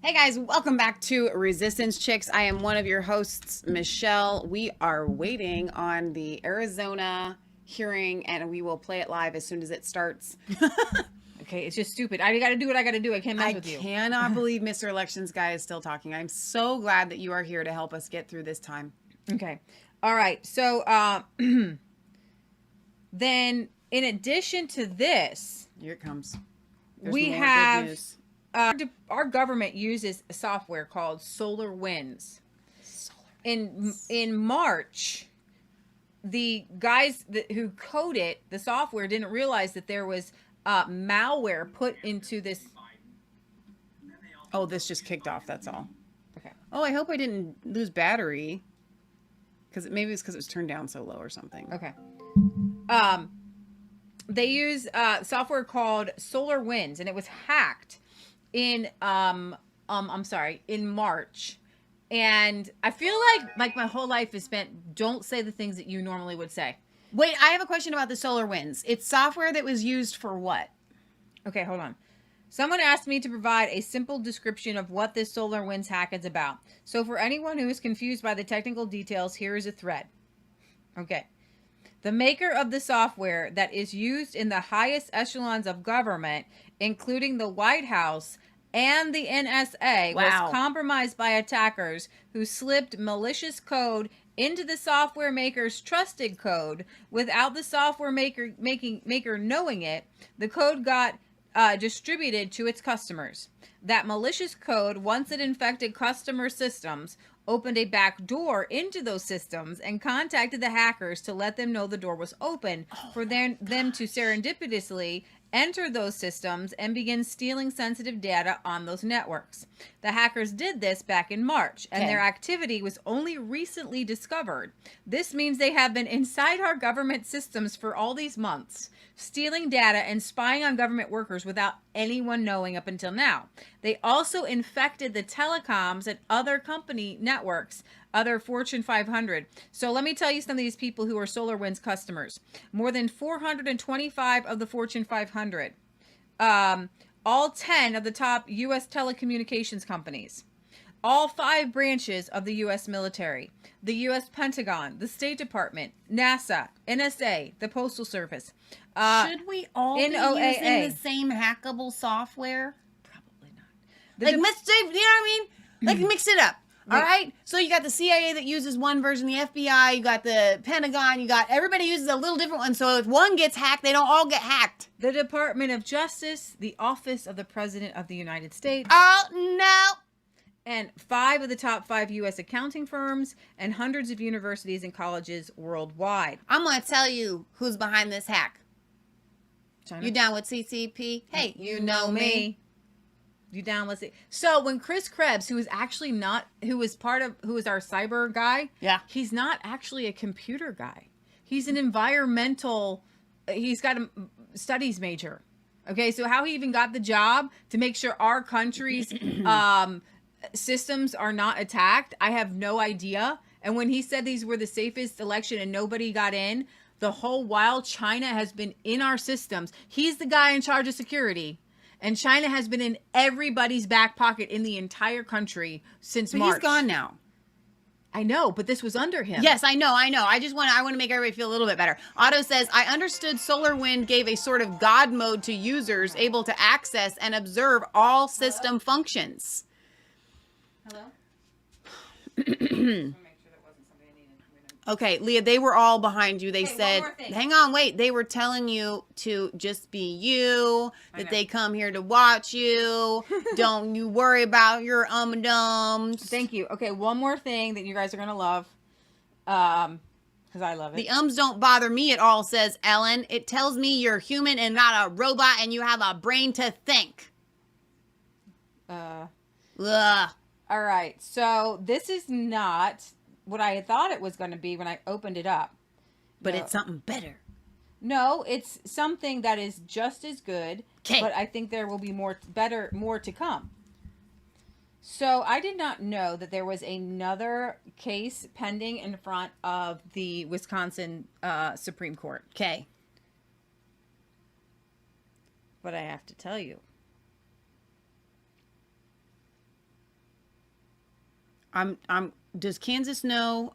Hey guys, welcome back to Resistance Chicks. I am one of your hosts, Michelle. We are waiting on the Arizona hearing and we will play it live as soon as it starts. Okay, it's just stupid. I gotta do what I gotta do. I can't mess with you. I cannot believe Mr. Elections guy is still talking. I'm so glad that you are here to help us get through this time. Okay. All right. So then in addition to this, Here it comes. There's we more good have news. Our government uses a software called SolarWinds. In March, the guys who coded the software didn't realize that there was malware put into this. Oh, this just kicked off. That's all. Okay. Oh, I hope I didn't lose battery. Because maybe it's because it was turned down so low or something. Okay. They use software called SolarWinds, and it was hacked in in March. And I feel like my whole life is spent, don't say the things that you normally would say. Wait, I have a question about the SolarWinds. It's software that was used for what? Okay, hold on. Someone asked me to provide a simple description of what this SolarWinds hack is about. So for anyone who is confused by the technical details, here is a thread. Okay. The maker of the software that is used in the highest echelons of government, including the White House and the NSA, was compromised by attackers who slipped malicious code into the software maker's trusted code without the software maker knowing it. The code got distributed to its customers. That malicious code, once it infected customer systems, opened a back door into those systems and contacted the hackers to let them know the door was open for them to serendipitously enter those systems and begin stealing sensitive data on those networks. The hackers did this back in March, and their activity was only recently discovered. This means they have been inside our government systems for all these months, stealing data and spying on government workers without anyone knowing up until now. They also infected the telecoms and other company networks, other Fortune 500. So let me tell you some of these people who are SolarWinds customers. More than 425 of the Fortune 500. All 10 of the top U.S. telecommunications companies. All 5 branches of the U.S. military. The U.S. Pentagon, the State Department, NASA, NSA, the Postal Service. Should we all be using the same hackable software? Probably not. You know what I mean? Like mix it up. All right. So you got the CIA that uses one version, the FBI, you got the Pentagon, you got everybody uses a little different one. So if one gets hacked, they don't all get hacked. The Department of Justice, the Office of the President of the United States. Oh, no. And 5 of the top 5 U.S. accounting firms and hundreds of universities and colleges worldwide. I'm going to tell you who's behind this hack. China? You down with CCP? Hey, you know me. You down with it? So when Chris Krebs, who is actually not, who is our cyber guy, he's not actually a computer guy. He's an environmental. He's got a studies major. Okay, so how he even got the job to make sure our country's systems are not attacked, I have no idea. And when he said these were the safest election and nobody got in, the whole while China has been in our systems. He's the guy in charge of security. And China has been in everybody's back pocket in the entire country since March. He's gone now. I know, but this was under him. Yes, I know. I want to make everybody feel a little bit better. Otto says, I understood SolarWind gave a sort of God mode to users able to access and observe all system functions. Hello? Okay, Leah, they were all behind you. They said, hang on, wait. They were telling you to just be you, that they come here to watch you. Don't you worry about your dums. Thank you. Okay, one more thing that you guys are going to love, because I love it. The ums don't bother me at all, says Ellen. It tells me you're human and not a robot and you have a brain to think. All right, so this is not what I had thought it was going to be when I opened it up. But it's something better. No, it's something that is just as good. But I think there will be more to come. So I did not know that there was another case pending in front of the Wisconsin Supreme Court. Okay. But I have to tell you. Does Kansas know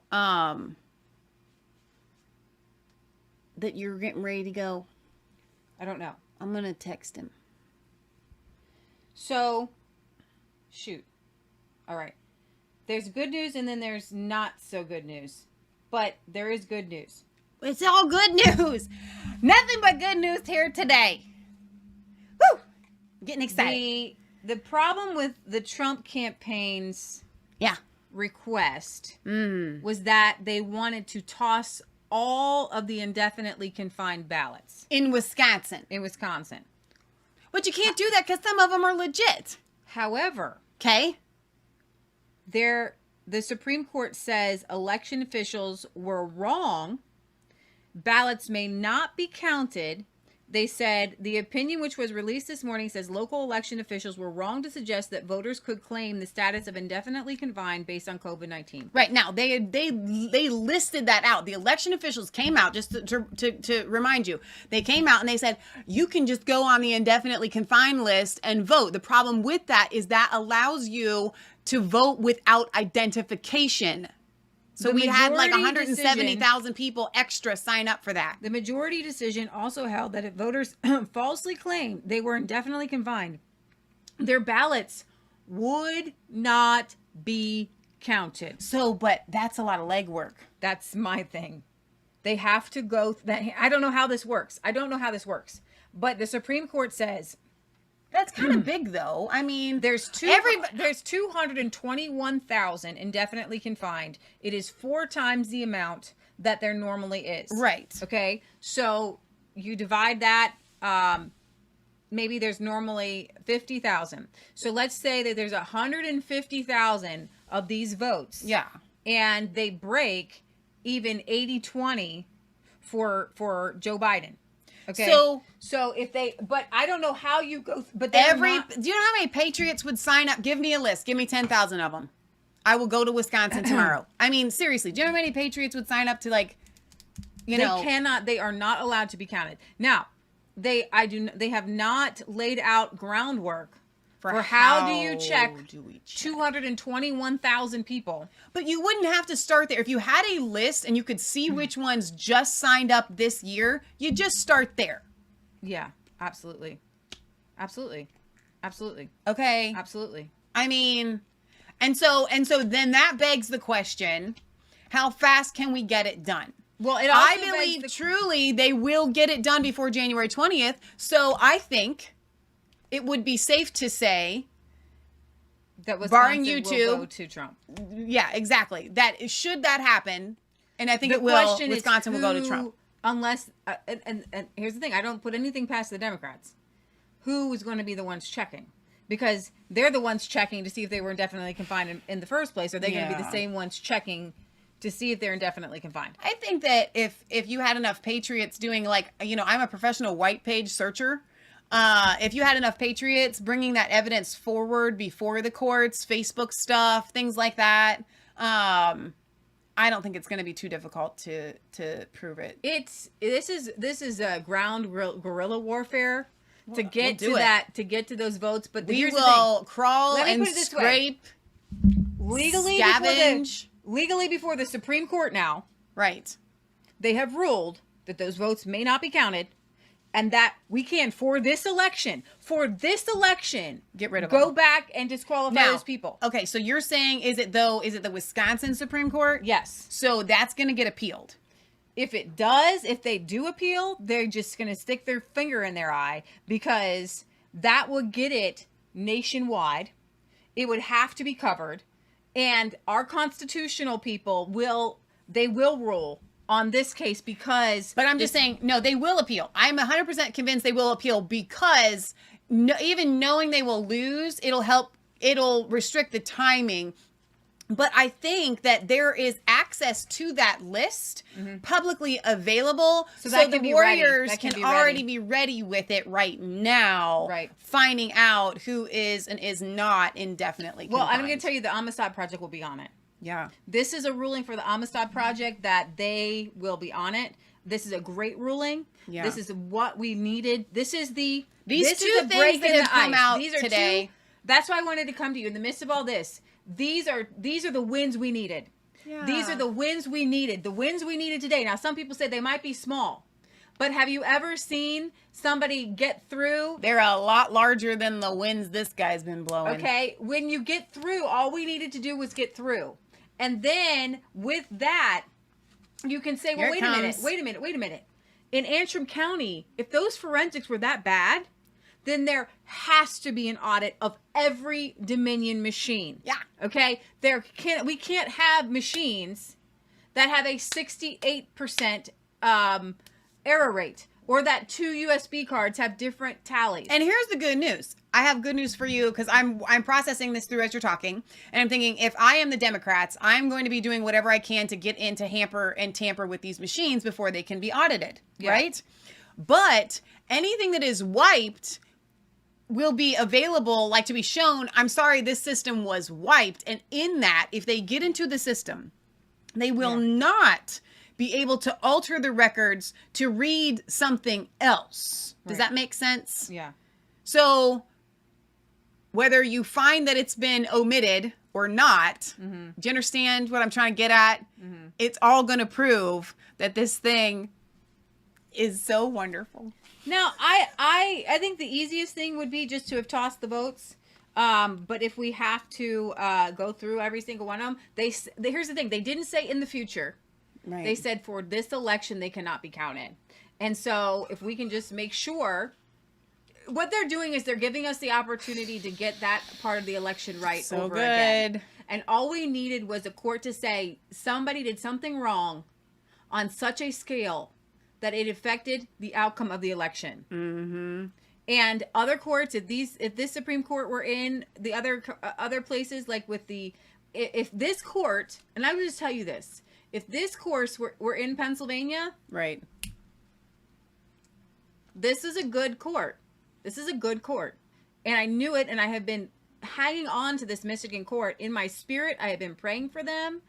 that you're getting ready to go? I don't know. I'm gonna text him. So, shoot. All right. There's good news and then there's not so good news. But there is good news. It's all good news. Nothing but good news here today. Woo! Getting excited. The problem with the Trump campaign's request was that they wanted to toss all of the indefinitely confined ballots. In Wisconsin. But you can't do that because some of them are legit. However, okay, the Supreme Court says election officials were wrong. Ballots may not be counted. They said the opinion which was released this morning says local election officials were wrong to suggest that voters could claim the status of indefinitely confined based on COVID-19. Right. Now, they listed that out. The election officials came out, just to remind you, they came out and they said, you can just go on the indefinitely confined list and vote. The problem with that is that allows you to vote without identification. So we had like 170,000 people extra sign up for that. The majority decision also held that if voters falsely claimed they were indefinitely confined, their ballots would not be counted. So, but that's a lot of legwork. That's my thing. They have to go. I don't know how this works. But the Supreme Court says that's kind of big, though. I mean, there's 221,000 indefinitely confined. It is 4 times the amount that there normally is. Right. Okay. So you divide that. Maybe there's normally 50,000. So let's say that there's 150,000 of these votes. Yeah. And they break even 80-20 for Joe Biden. Okay. So if but I don't know how you go. But do you know how many patriots would sign up? Give me a list. Give me 10,000 of them. I will go to Wisconsin tomorrow. I mean, seriously, do you know how many patriots would sign up to they are not allowed to be counted. Now, they have not laid out groundwork for how do you check 221,000 people. But you wouldn't have to start there. If you had a list and you could see which ones just signed up this year, you just start there. Yeah, absolutely. Okay. Absolutely. I mean, and so then that begs the question, how fast can we get it done? Well, I believe truly they will get it done before January 20th. So I think it would be safe to say that barring you will go to Trump. Yeah, exactly. That should that happen, and I think it will. Wisconsin will go to Trump. Unless, and here's the thing: I don't put anything past the Democrats. Who is going to be the ones checking? Because they're the ones checking to see if they were indefinitely confined in the first place. Are they going to be the same ones checking to see if they're indefinitely confined? I think that if you had enough patriots doing I'm a professional white page searcher. If you had enough patriots bringing that evidence forward before the courts, Facebook stuff, things like that, I don't think it's going to be too difficult to prove it. This is a ground guerrilla warfare to get to get to those votes. But we will crawl and scrape, legally before the Supreme Court now. Right. They have ruled that those votes may not be counted. And that we can, for this election, get rid of go back and disqualify those people. Okay, so you're saying, is it the Wisconsin Supreme Court? Yes. So that's going to get appealed. If they do appeal, they're just going to stick their finger in their eye because that would get it nationwide. It would have to be covered. And our constitutional people will rule on this case because... But I'm just saying, no, they will appeal. I'm 100% convinced they will appeal because even knowing they will lose, it'll restrict the timing. But I think that there is access to that list publicly available. So the Warriors can already be ready with it right now. Right. Finding out who is and is not indefinitely confined. Well, I'm going to tell you the Amistad Project will be on it. Yeah. This is a ruling for the Amistad Project that they will be on it. This is a great ruling. Yeah. This is what we needed. These two things that have come out today. That's why I wanted to come to you in the midst of all this. these are the wins we needed. Yeah. These are the wins we needed. The wins we needed today. Now, some people say they might be small, but have you ever seen somebody get through? They're a lot larger than the winds this guy's been blowing. Okay, when you get through, all we needed to do was get through. And then with that, you can say, well, wait a minute. In Antrim County, if those forensics were that bad, then there has to be an audit of every Dominion machine. Yeah. Okay? We can't have machines that have a 68% error rate, or that 2 USB cards have different tallies. And here's the good news. I have good news for you, because I'm processing this through as you're talking, and I'm thinking, if I am the Democrats, I'm going to be doing whatever I can to get in to hamper and tamper with these machines before they can be audited, right? But anything that is wiped will be available, like to be shown, I'm sorry, this system was wiped. And in that, if they get into the system, they will not be able to alter the records to read something else. Does that make sense? Yeah. So whether you find that it's been omitted or not, do you understand what I'm trying to get at? It's all going to prove that this thing is so wonderful. Now, I think the easiest thing would be just to have tossed the votes. But if we have to go through every single one of them, here's the thing. They didn't say in the future. Right. They said for this election, they cannot be counted. And so if we can just make sure, what they're doing is they're giving us the opportunity to get that part of the election right over again. And all we needed was a court to say somebody did something wrong on such a scale that it affected the outcome of the election. And other courts, if this Supreme Court were in the other places, like with if this court, and I would just tell you this, if this course were in Pennsylvania, right, this is a good court. This is a good court. And I knew it, and I have been hanging on to this Michigan court in my spirit. I have been praying for them.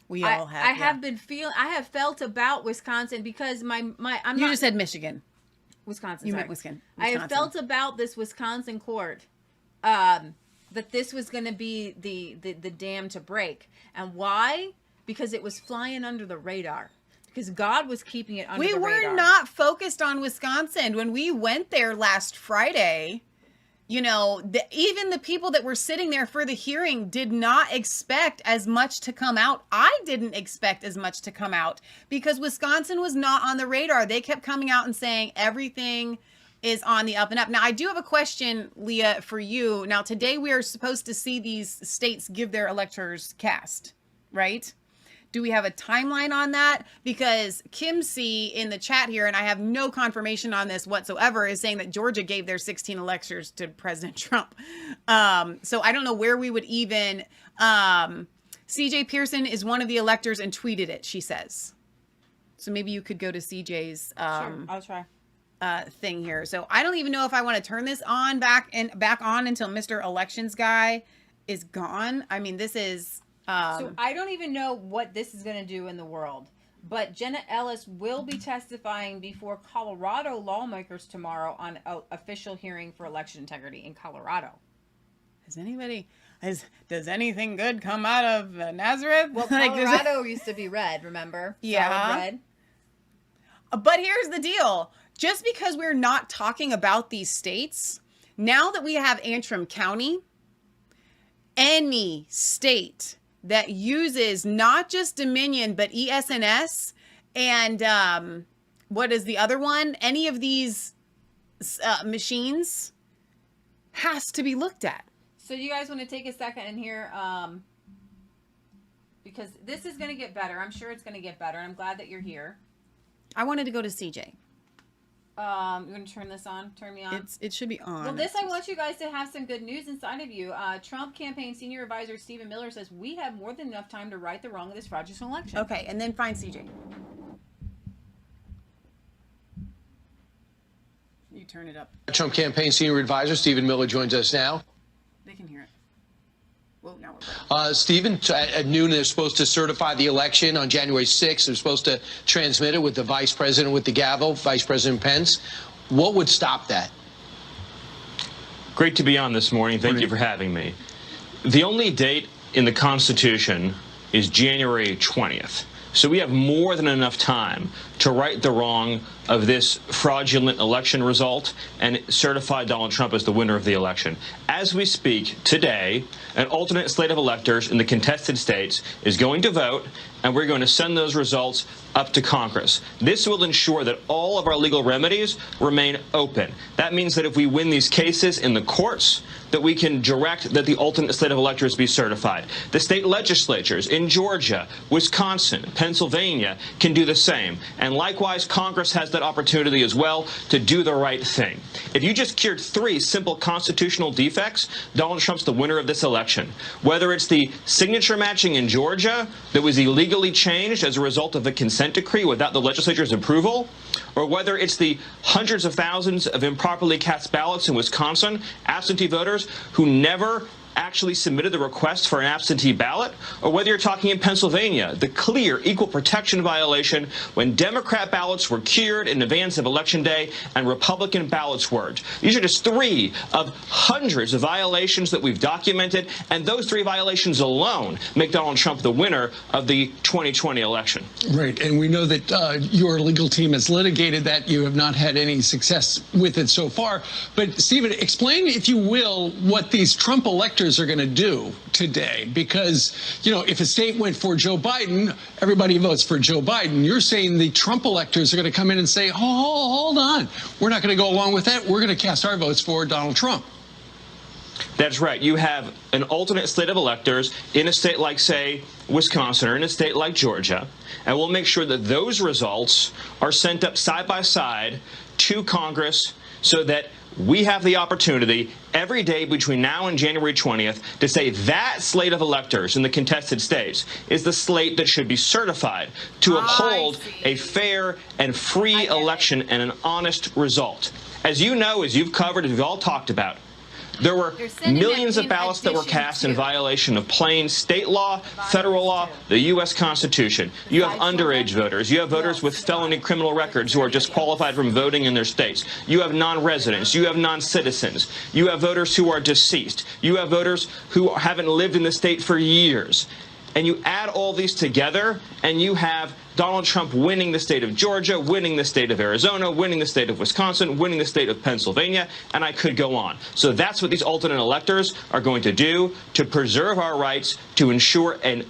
We all have. I have felt about Wisconsin, because you just said Michigan. Wisconsin. You sorry. meant Wisconsin. I have felt about this Wisconsin court that this was going to be the dam to break. And why? Because it was flying under the radar. Because God was keeping it under the radar. We were not focused on Wisconsin. When we went there last Friday, even the people that were sitting there for the hearing did not expect as much to come out. I didn't expect as much to come out because Wisconsin was not on the radar. They kept coming out and saying everything is on the up and up. Now, I do have a question, Leah, for you. Now, today we are supposed to see these states give their electors cast, right? Do we have a timeline on that? Because Kim C in the chat here, and I have no confirmation on this whatsoever, is saying that Georgia gave their 16 electors to President Trump. So I don't know where we would even... CJ Pearson is one of the electors and tweeted it, she says. So maybe you could go to CJ's sure, I'll try. Thing here. So I don't even know if I want to turn this on back on until Mr. Elections Guy is gone. I mean, this is... so I don't even know what this is going to do in the world, but Jenna Ellis will be testifying before Colorado lawmakers tomorrow on an official hearing for election integrity in Colorado. Does anything good come out of Nazareth? Well, Colorado used to be red, remember? Yeah. Solid red. But here's the deal. Just because we're not talking about these states, now that we have Antrim County, any state that uses not just Dominion, but ES&S and what is the other one? Any of these machines has to be looked at. So you guys want to take a second and hear, because this is going to get better. I'm sure it's going to get better. I'm glad that you're here. I wanted to go to CJ. You want to turn this on? Turn me on? It should be on. Well, I want you guys to have some good news inside of you. Trump campaign senior advisor Stephen Miller says we have more than enough time to right the wrong of this fraudulent election. Okay, and then find CJ. You turn it up. Trump campaign senior advisor Stephen Miller joins us now. They can hear it. Well, now we're Stephen, at noon they're supposed to certify the election on January 6th. They're supposed to transmit it with the vice president with the gavel, Vice President Pence. What would stop that? Great to be on this morning. Thank you for having me. The only date in the Constitution is January 20th. So we have more than enough time to right the wrong of this fraudulent election result and certify Donald Trump as the winner of the election. As we speak today, an alternate slate of electors in the contested states is going to vote, and we're going to send those results up to Congress. This will ensure that all of our legal remedies remain open. That means that if we win these cases in the courts, that we can direct that the alternate slate of electors be certified. The state legislatures in Georgia, Wisconsin, Pennsylvania can do the same. And likewise, Congress has that opportunity as well to do the right thing. If you just cured 3 simple constitutional defects, Donald Trump's the winner of this election. Whether it's the signature matching in Georgia that was illegally changed as a result of a consent decree without the legislature's approval, or whether it's the hundreds of thousands of improperly cast ballots in Wisconsin, absentee voters who never actually submitted the request for an absentee ballot, or whether you're talking in Pennsylvania, the clear equal protection violation when Democrat ballots were cured in advance of Election Day and Republican ballots weren't. These are just 3 of hundreds of violations that we've documented, and those 3 violations alone make Donald Trump the winner of the 2020 election. Right, and we know that your legal team has litigated that. You have not had any success with it so far. But, Stephen, explain, if you will, what these Trump electors are going to do today, because, you know, if a state went for Joe Biden, everybody votes for Joe Biden. You're saying the Trump electors are going to come in and say, hold on, we're not going to go along with that. We're going to cast our votes for Donald Trump. That's right. You have an alternate slate of electors in a state like, say, Wisconsin, or in a state like Georgia, and we'll make sure that those results are sent up side by side to Congress so that we have the opportunity every day between now and January 20th to say that slate of electors in the contested states is the slate that should be certified to uphold a fair and free election and an honest result. As you know, as you've covered, as we've all talked about, there were millions of ballots that were cast in violation of plain state law, federal law, the U.S. Constitution. You have underage voters. You have voters with felony criminal records who are disqualified from voting in their states. You have non-residents. You have non-citizens. You have voters who are deceased. You have voters who haven't lived in the state for years. And you add all these together, and you have Donald Trump winning the state of Georgia, winning the state of Arizona, winning the state of Wisconsin, winning the state of Pennsylvania, and I could go on. So that's what these alternate electors are going to do to preserve our rights, to ensure an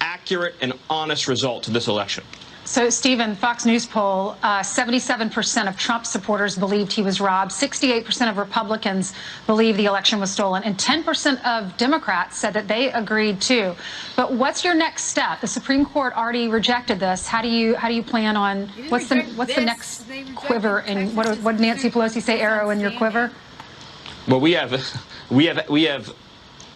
accurate and honest result to this election. So, Stephen, Fox News poll, 77% of Trump supporters believed he was robbed, 68% of Republicans believe the election was stolen, and 10% of Democrats said that they agreed too. But what's your next step? The Supreme Court already rejected this. How do you plan on what's the next quiver, and what did Nancy Pelosi say, arrow in your quiver? Well, we have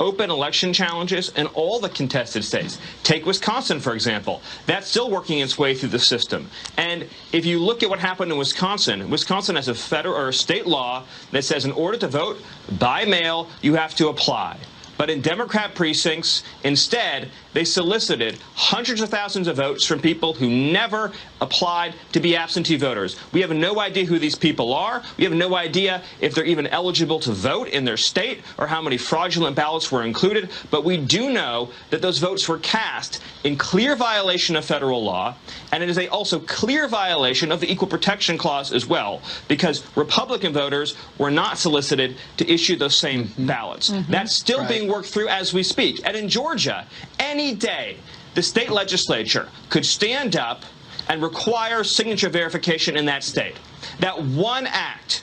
open election challenges in all the contested states. Take Wisconsin, for example. That's still working its way through the system. And if you look at what happened in Wisconsin, Wisconsin has a federal or state law that says in order to vote by mail, you have to apply. But in Democrat precincts, instead, they solicited hundreds of thousands of votes from people who never applied to be absentee voters. We have no idea who these people are. We have no idea if they're even eligible to vote in their state or how many fraudulent ballots were included. But we do know that those votes were cast in clear violation of federal law, and it is also clear violation of the Equal Protection Clause as well, because Republican voters were not solicited to issue those same ballots. That's still being worked through as we speak. And in Georgia, any day, the state legislature could stand up and require signature verification in that state. That one act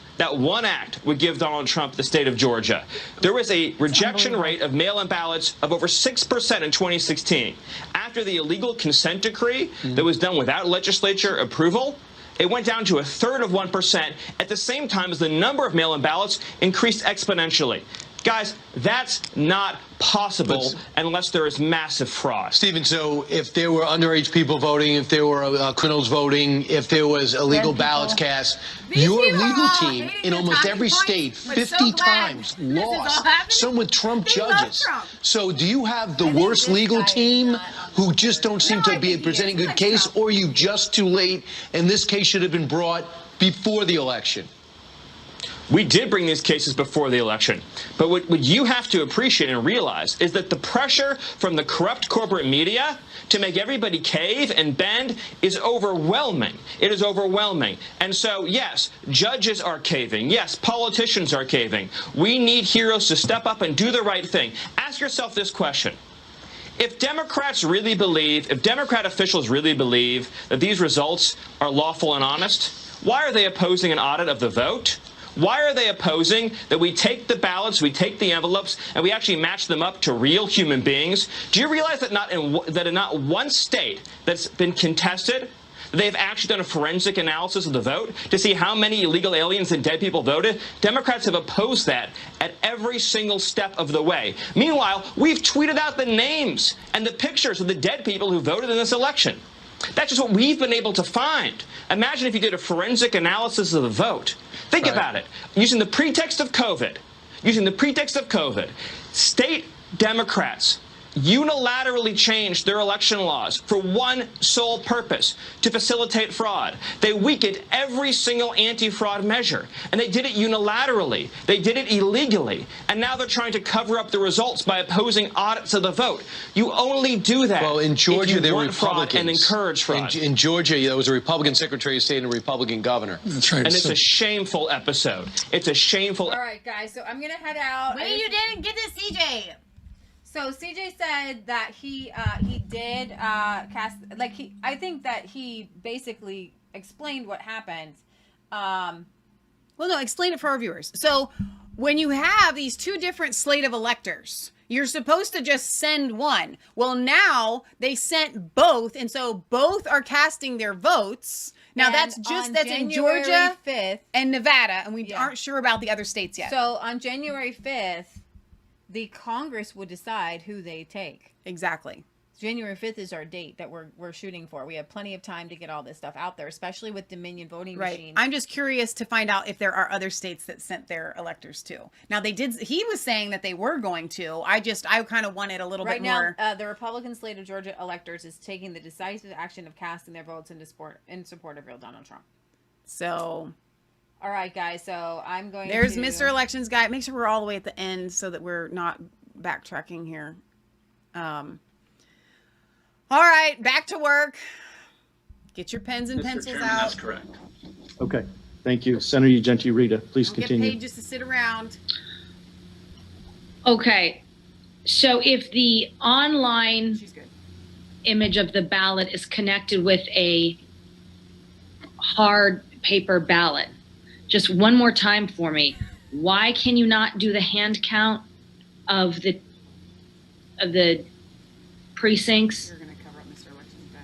would give Donald Trump the state of Georgia. There was a rejection rate of mail-in ballots of over 6% in 2016. After the illegal consent decree that was done without legislature approval, it went down to 1/3 of 1% at the same time as the number of mail-in ballots increased exponentially. Guys, that's not possible unless there is massive fraud. Stephen, so if there were underage people voting, if there were criminals voting, if there was illegal ballots cast, your legal team in almost every state 50 times lost, some with Trump judges. So do you have the worst legal team who just don't seem to be presenting a good case, or are you just too late and this case should have been brought before the election? We did bring these cases before the election. But what you have to appreciate and realize is that the pressure from the corrupt corporate media to make everybody cave and bend is overwhelming. It is overwhelming. And so, yes, judges are caving. Yes, politicians are caving. We need heroes to step up and do the right thing. Ask yourself this question. If Democrats really believe, if Democrat officials really believe that these results are lawful and honest, why are they opposing an audit of the vote? Why are they opposing that we take the ballots, we take the envelopes, and we actually match them up to real human beings? Do you realize that in not one state that's been contested, they've actually done a forensic analysis of the vote to see how many illegal aliens and dead people voted? Democrats have opposed that at every single step of the way. Meanwhile, we've tweeted out the names and the pictures of the dead people who voted in this election. That's just what we've been able to find. Imagine if you did a forensic analysis of the vote. Think about it. Using the pretext of COVID, state Democrats unilaterally changed their election laws for one sole purpose, to facilitate fraud. They weakened every single anti-fraud measure, and they did it unilaterally. They did it illegally, and now they're trying to cover up the results by opposing audits of the vote. You only do that in Georgia, if you there were want fraud Republicans. and encourage fraud. In Georgia, there was a Republican Secretary of State and a Republican governor. That's right. And it's a shameful episode. It's a shameful. All right, guys. So I'm gonna head out. Wait, you didn't get to CJ. So CJ said that he did cast, like, I think that he basically explained what happened. Well, no, explain it for our viewers. So when you have these two different slate of electors, you're supposed to just send one. Well, now they sent both, and so both are casting their votes. Now And that's in Georgia 5th, and Nevada, and we aren't sure about the other states yet. So on January 5th, the Congress would decide who they take. Exactly. January 5th is our date that we're shooting for. We have plenty of time to get all this stuff out there, especially with Dominion voting machines. I'm just curious to find out if there are other states that sent their electors too. Now they did. He was saying that they were going to. I kind of wanted a little bit more. Right now, the Republican slate of Georgia electors is taking the decisive action of casting their votes in support of real Donald Trump. So. All right, guys. So I'm going. There's Mr. Elections Guy. Make sure we're all the way at the end so that we're not backtracking here. All right, back to work. Get your pens and pencils Chairman, out. That's correct. Okay. Thank you. Senator Ugenti Rita, please Don't continue. get paid just to sit around. Okay. So if the online image of the ballot is connected with a hard paper ballot, just one more time for me. Why can you not do the hand count of the precincts? You're going to cover up Mr. Elections Guy.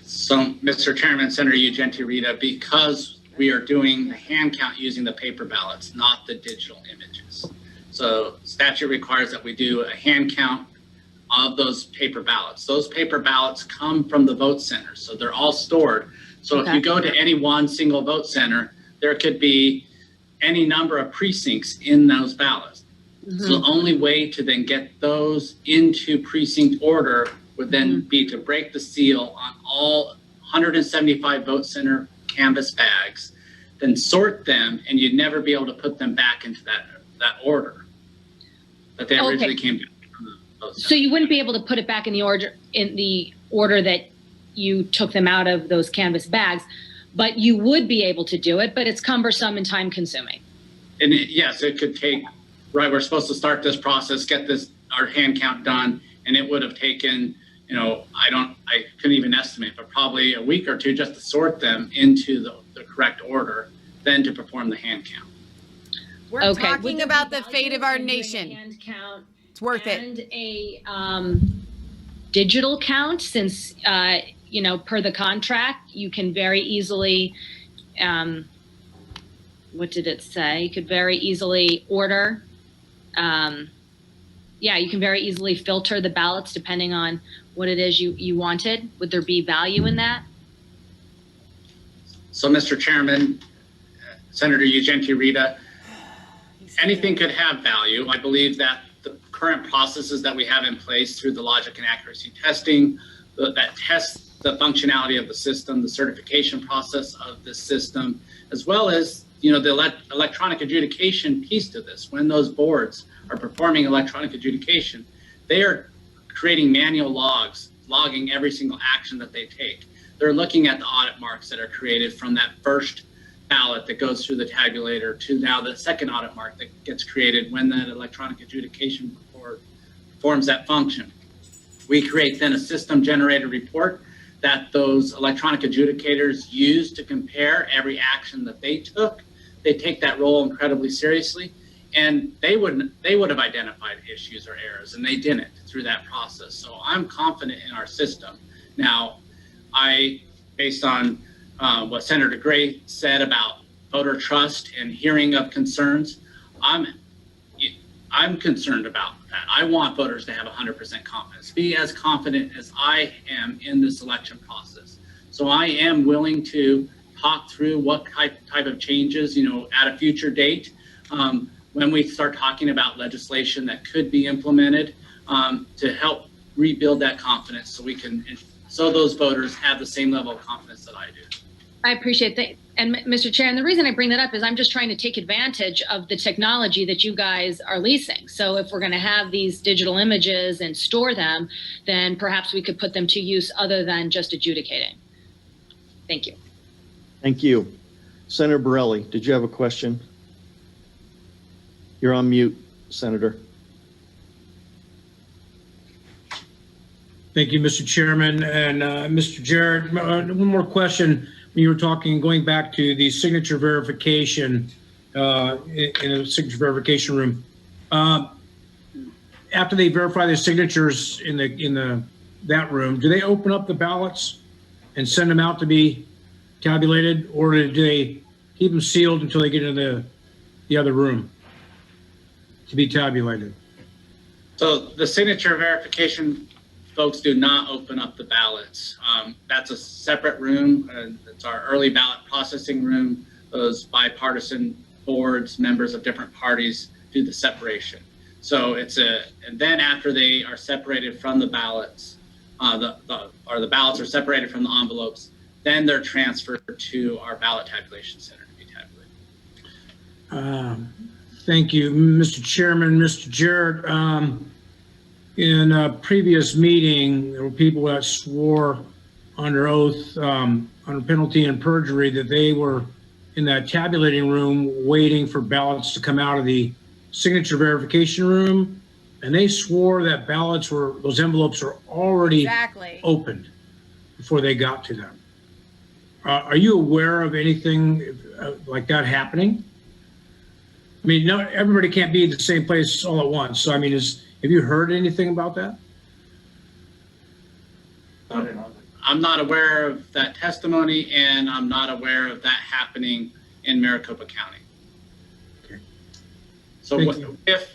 So, Mr. Chairman, Senator Ugenti Rita, because we are doing the hand count using the paper ballots, not the digital images. So statute requires that we do a hand count of those paper ballots. Those paper ballots come from the vote centers, so they're all stored. So if you go to any one single vote center, there could be any number of precincts in those ballots. So the only way to then get those into precinct order would then be to break the seal on all 175 vote center canvas bags, then sort them, and you'd never be able to put them back into that order that they originally came from the vote center. So you wouldn't be able to put it back in the order that you took them out of those canvas bags, but you would be able to do it, but it's cumbersome and time consuming. And yes, it could take, we're supposed to start this process, get our hand count done, and it would have taken, I couldn't even estimate, but probably a week or two just to sort them into the correct order, then to perform the hand count. We're talking about the fate of our nation. Hand count it's worth it. And a digital count, since per the contract, you can very easily, what did it say? You could very easily order. You can very easily filter the ballots depending on what it is you wanted. Would there be value in that? So, Mr. Chairman, Senator Ugenti Rita, anything could have value. I believe that the current processes that we have in place through the logic and accuracy testing, that tests the functionality of the system, the certification process of the system, as well as you know, the electronic adjudication piece to this. When those boards are performing electronic adjudication, they are creating manual logs, logging every single action that they take. They're looking at the audit marks that are created from that first ballot that goes through the tabulator to now the second audit mark that gets created when that electronic adjudication board performs that function. We create then a system generated report that those electronic adjudicators use to compare every action that they took. They take that role incredibly seriously, and they would have identified issues or errors, and they didn't through that process. So I'm confident in our system. Now, based on what Senator Gray said about voter trust and hearing of concerns, I'm concerned about that. I want voters to have 100% confidence, be as confident as I am in this election process. So I am willing to talk through what type of changes, you know, at a future date, when we start talking about legislation that could be implemented to help rebuild that confidence, so those voters have the same level of confidence that I do. I appreciate that. And Mr. Chair, and the reason I bring that up is I'm just trying to take advantage of the technology that you guys are leasing. So if we're going to have these digital images and store them, then perhaps we could put them to use other than just adjudicating. Thank you. Thank you. Senator Borelli, did you have a question? You're on mute, Senator. Thank you, Mr. Chairman. And Mr. Jarrett, one more question. When you were talking, going back to the signature verification in a signature verification room, after they verify the signatures in that room, do they open up the ballots and send them out to be tabulated, or do they keep them sealed until they get into the other room to be tabulated? So the signature verification folks do not open up the ballots. That's a separate room. It's our early ballot processing room. Those bipartisan boards, members of different parties do the separation. So and then after they are separated from the ballots, the ballots are separated from the envelopes, then they're transferred to our ballot tabulation center to be tabulated. Thank you, Mr. Chairman. Mr. Jarrett, in a previous meeting, there were people that swore under oath, under penalty and perjury, that they were in that tabulating room waiting for ballots to come out of the signature verification room, and they swore that those envelopes were already opened before they got to them. Are you aware of anything like that happening? I mean, no, everybody can't be in the same place all at once. So, I mean, have you heard anything about that? I'm not aware of that testimony, and I'm not aware of that happening in Maricopa County. Okay. So if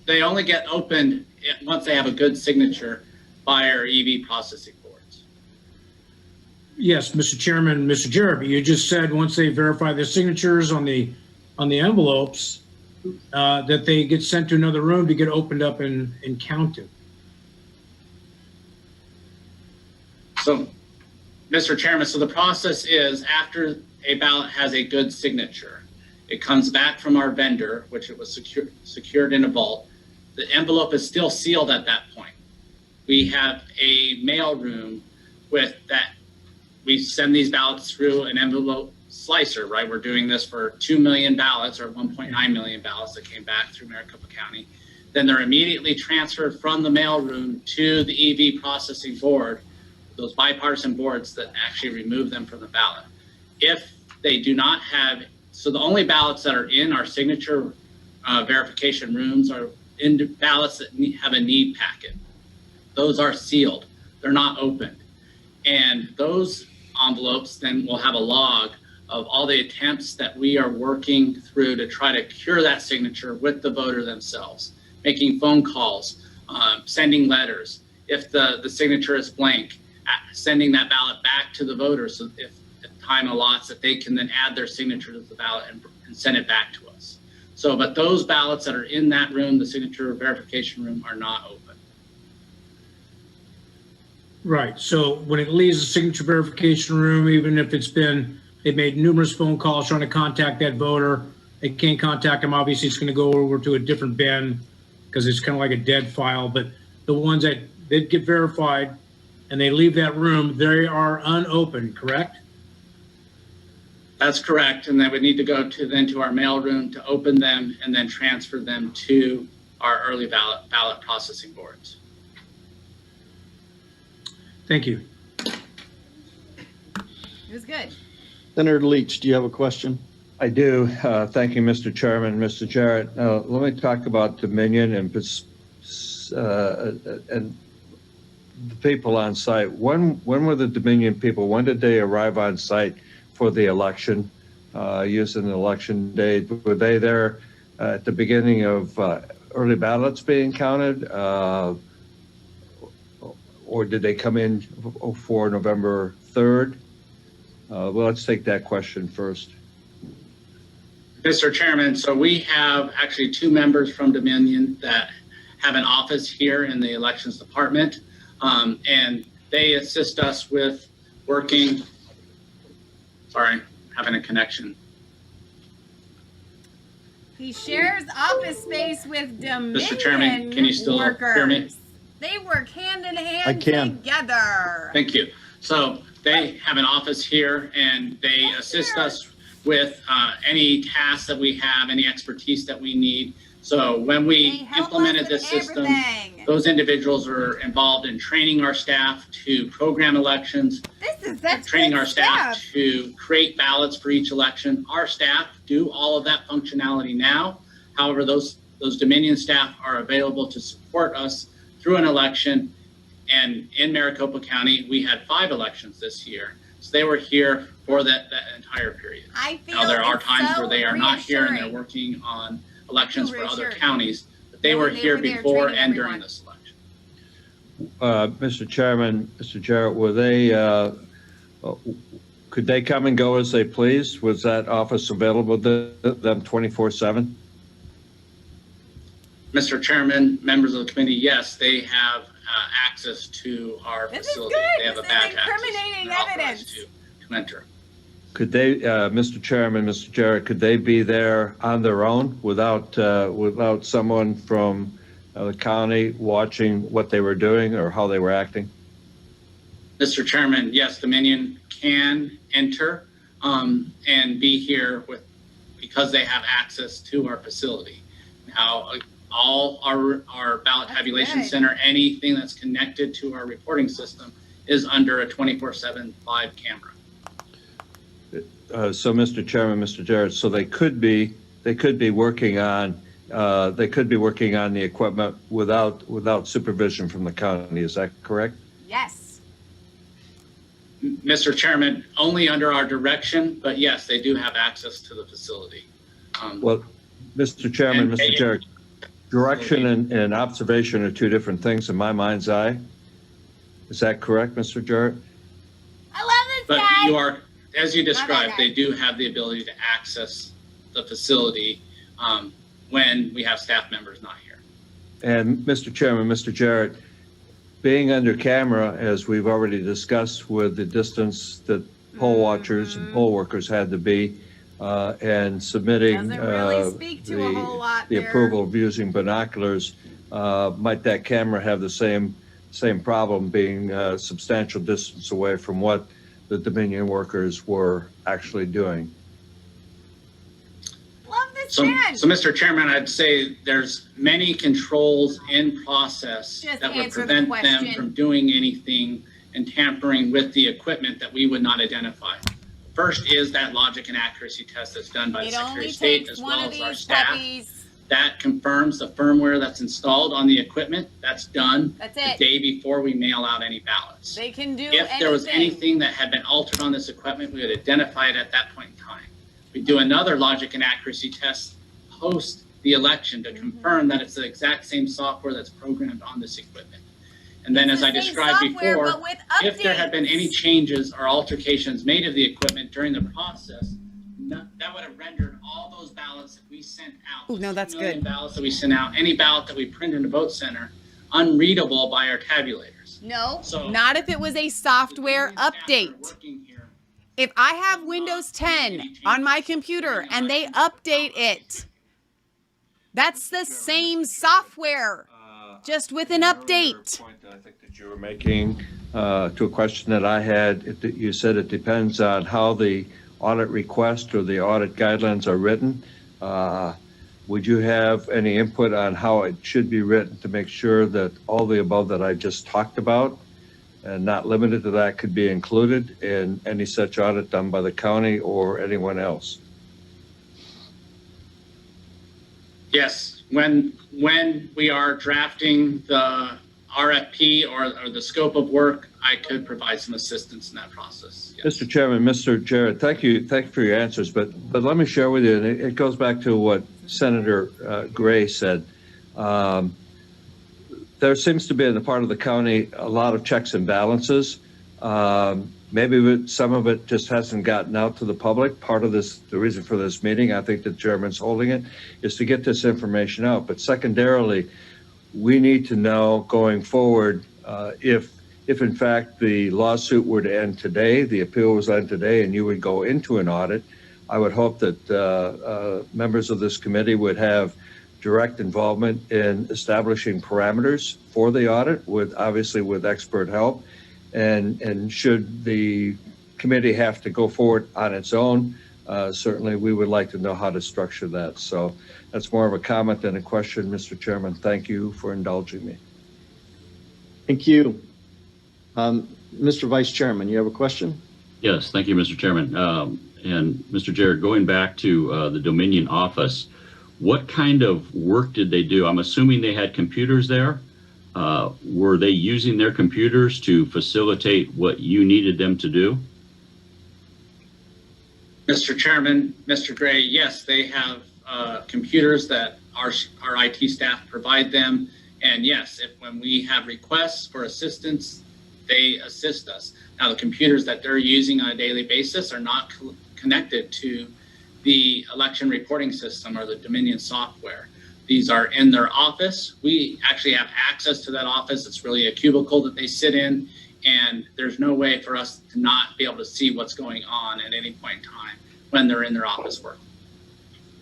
they only get opened once they have a good signature by our EV processing boards. Yes, Mr. Chairman, Mr. Jarrett, you just said once they verify the signatures on the envelopes, that they get sent to another room to get opened up and counted. So, Mr. Chairman, so the process is after a ballot has a good signature, it comes back from our vendor, which it was secured in a vault. The envelope is still sealed at that point. We have a mail room with that. We send these ballots through an envelope slicer, right? We're doing this for 2 million ballots or 1.9 million ballots that came back through Maricopa County. Then they're immediately transferred from the mail room to the EV processing board, those bipartisan boards that actually remove them from the ballot. If they do not have, so the only ballots that are in our signature verification rooms are in ballots that have a need packet. Those are sealed, they're not opened. And those envelopes then will have a log of all the attempts that we are working through to try to cure that signature with the voter themselves, making phone calls, sending letters. If the signature is blank, sending that ballot back to the voter, so if time allots that they can then add their signature to the ballot and send it back to us. So, but those ballots that are in that room, the signature verification room, are not open. Right, so when it leaves the signature verification room, even if it's been They've made numerous phone calls trying to contact that voter. They can't contact them. Obviously, it's going to go over to a different bin because it's kind of like a dead file. But the ones that did get verified and they leave that room, they are unopened, correct? That's correct. And they would need to go to our mail room to open them and then transfer them to our early ballot processing boards. Thank you. It was good. Senator Leach, do you have a question? I do. Thank you, Mr. Chairman. Mr. Jarrett, let me talk about Dominion and the people on site. When were the Dominion people, when did they arrive on site for the election, using the election day? Were they there at the beginning of early ballots being counted? Or did they come in for November 3rd? Well, let's take that question first. Mr. Chairman, so we have actually 2 members from Dominion that have an office here in the elections department, and they assist us with working. Sorry, having a connection. He shares office space with Dominion Mr. Chairman, can you still hear me? They work hand in I hand can. together. Thank you. So they have an office here and they assist us with any tasks that we have, any expertise that we need. So when we implemented this system, those individuals are involved in training our staff to program elections, training our staff to create ballots for each election. Our staff do all of that functionality now. However, those Dominion staff are available to support us through an election. And in Maricopa County, we had 5 elections this year. So they were here for that entire period. I feel now, there are times so where they are not here and they're working on elections for other counties, but they were here before and during this election. Mr. Chairman, Mr. Jarrett, were they, could they come and go as they please? Was that office available to them 24/7? Mr. Chairman, members of the committee, yes, they have access to our facility. They have a badge incriminating evidence to enter. Could they, Mr. Chairman, Mr. Jarrett, could they be there on their own without someone from the county watching what they were doing or how they were acting? Mr. Chairman, yes, Dominion can enter and be here because they have access to our facility. Now, all our ballot tabulation center, anything that's connected to our reporting system is under a 24/7 live camera. So, Mr. Chairman, Mr. Jarrett, so they could be working on the equipment without supervision from the county. Is that correct? Yes. Mr. Chairman, only under our direction, but yes, they do have access to the facility. Well, Mr. Chairman, Mr. Jarrett, direction and observation are 2 different things in my mind's eye. Is that correct, Mr. Jarrett? I love this but guy. You are, as you described, they do have the ability to access the facility when we have staff members not here. And Mr. Chairman, Mr. Jarrett, being under camera, as we've already discussed, with the distance that poll watchers and poll workers had to be, and submitting the approval of using binoculars, might that camera have the same problem, being a substantial distance away from what the Dominion workers were actually doing? Love this so, Mr. Chairman, I'd say there's many controls in process that would prevent them from doing anything and tampering with the equipment that we would not identify. First is that logic and accuracy test that's done by the Secretary of State as well as our staff. That confirms the firmware that's installed on the equipment. That's done the day before we mail out any ballots. They can do If there was anything that had been altered on this equipment, we would identify it at that point in time. We do another logic and accuracy test post the election to confirm that it's the exact same software that's programmed on this equipment. And then, as I described before, if there had been any changes or altercations made of the equipment during the process, that would have rendered all those ballots that we sent out, no, that's good. ballots that we sent out, any ballot that we print in the vote center, unreadable by our tabulators. No, not if it was a software update. If I have Windows 10 on my computer and they update it, that's the same software, just with an update. Point that I think that you were making to a question that I had, you said it depends on how the audit request or the audit guidelines are written. Would you have any input on how it should be written to make sure that all the above that I just talked about, and not limited to that, could be included in any such audit done by the county or anyone else? Yes, when we are drafting the RFP or the scope of work, I could provide some assistance in that process. Yes. Mr. Chairman, Mr. Jarrett, thank you for your answers, but let me share with you, and it goes back to what Senator Gray said. There seems to be in the part of the county a lot of checks and balances. Maybe some of it just hasn't gotten out to the public. Part of this, the reason for this meeting, I think the chairman's holding it, is to get this information out. But secondarily, we need to know going forward if in fact the lawsuit were to end today, the appeal was end today, and you would go into an audit. I would hope that members of this committee would have direct involvement in establishing parameters for the audit, obviously with expert help. And should the committee have to go forward on its own, certainly we would like to know how to structure that. So that's more of a comment than a question, Mr. Chairman. Thank you for indulging me. Thank you. Mr. Vice Chairman, you have a question? Yes, thank you, Mr. Chairman. And Mr. Jarrett, going back to the Dominion office, what kind of work did they do? I'm assuming they had computers there. Were they using their computers to facilitate what you needed them to do? Mr. Chairman, Mr. Gray, yes, they have computers that our IT staff provide them. And yes, when we have requests for assistance, they assist us. Now, the computers that they're using on a daily basis are not connected to the election reporting system or the Dominion software. These are in their office. We actually have access to that office. It's really a cubicle that they sit in, and there's no way for us to not be able to see what's going on at any point in time when they're in their office work.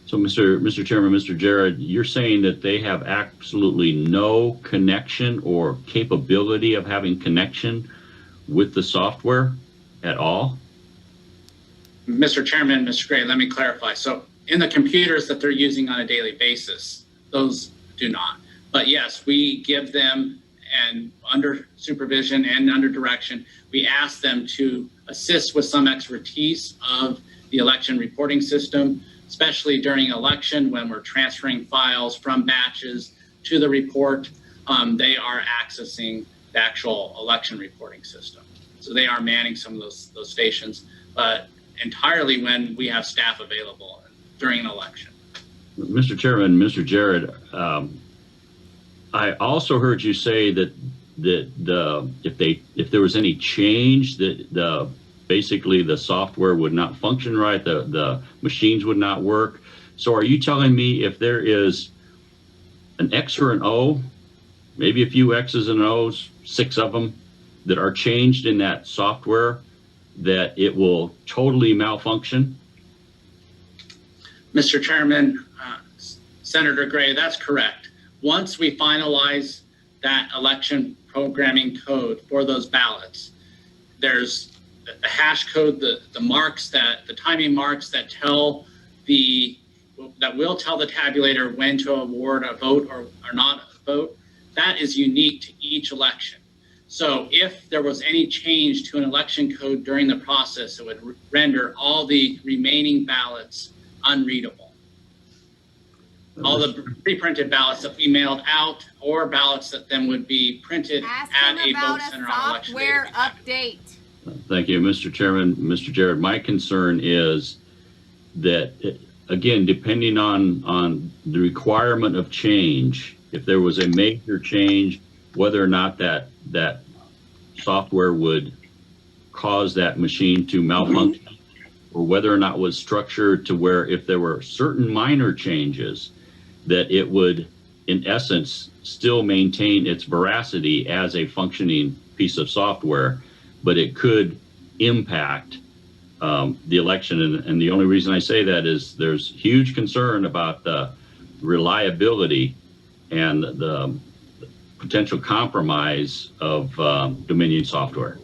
So Mr. Chairman, Mr. Jarrett, you're saying that they have absolutely no connection or capability of having connection with the software at all? Mr. Chairman, Mr. Gray, let me clarify. So in the computers that they're using on a daily basis, those do not. But yes, we give them, and under supervision and under direction, we ask them to assist with some expertise of the election reporting system, especially during election when we're transferring files from batches to the report. They are accessing the actual election reporting system. So they are manning some of those stations, but entirely when we have staff available during an election. Mr. Chairman, Mr. Jarrett, I also heard you say that if there was any change, that basically the software would not function right, the machines would not work. So are you telling me if there is an X or an O, maybe a few X's and O's, 6 of them, that are changed in that software, that it will totally malfunction? Mr. Chairman, Senator Gray, that's correct. Once we finalize that election programming code for those ballots, there's the hash code, the marks that, the timing marks that will tell the tabulator when to award a vote or not a vote. That is unique to each election. So if there was any change to an election code during the process, it would render all the remaining ballots unreadable. All the pre-printed ballots that we mailed out, or ballots that then would be printed at a vote center on election day. Software update. Thank you, Mr. Chairman. Mr. Jarrett, my concern is that, again, depending on the requirement of change, if there was a major change, whether or not that software would cause that machine to malfunction, or whether or not it was structured to where if there were certain minor changes, that it would, in essence, still maintain its veracity as a functioning piece of software, but it could impact the election. And the only reason I say that is there's huge concern about the reliability and the potential compromise of Dominion software.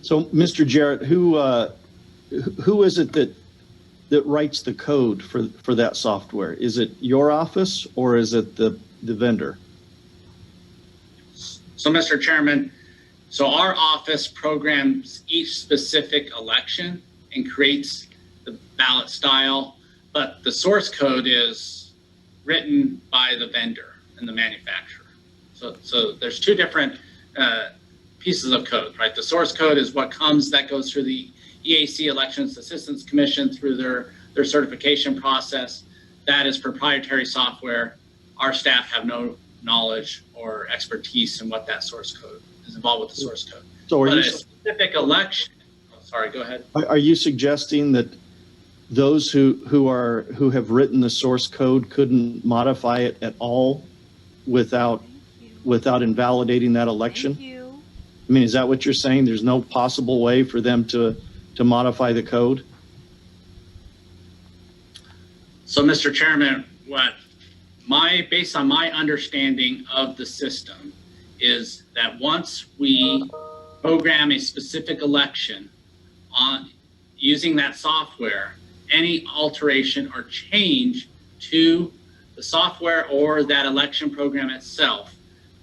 So, Mr. Jarrett, who is it that writes the code for that software? Is it your office or is it the vendor? So, Mr. Chairman, so our office programs each specific election and creates the ballot style, but the source code is written by the vendor and the manufacturer. So there's two different pieces of code, right? The source code is what that goes through the EAC Elections Assistance Commission through their certification process. That is proprietary software. Our staff have no knowledge or expertise in what that source code is involved with the source code. So a specific election, sorry, go ahead. Are you suggesting that those who have written the source code couldn't modify it at all without invalidating that election? I mean, is that what you're saying? There's no possible way for them to modify the code? So, Mr. Chairman, based on my understanding of the system is that once we program a specific election on using that software, any alteration or change to the software or that election program itself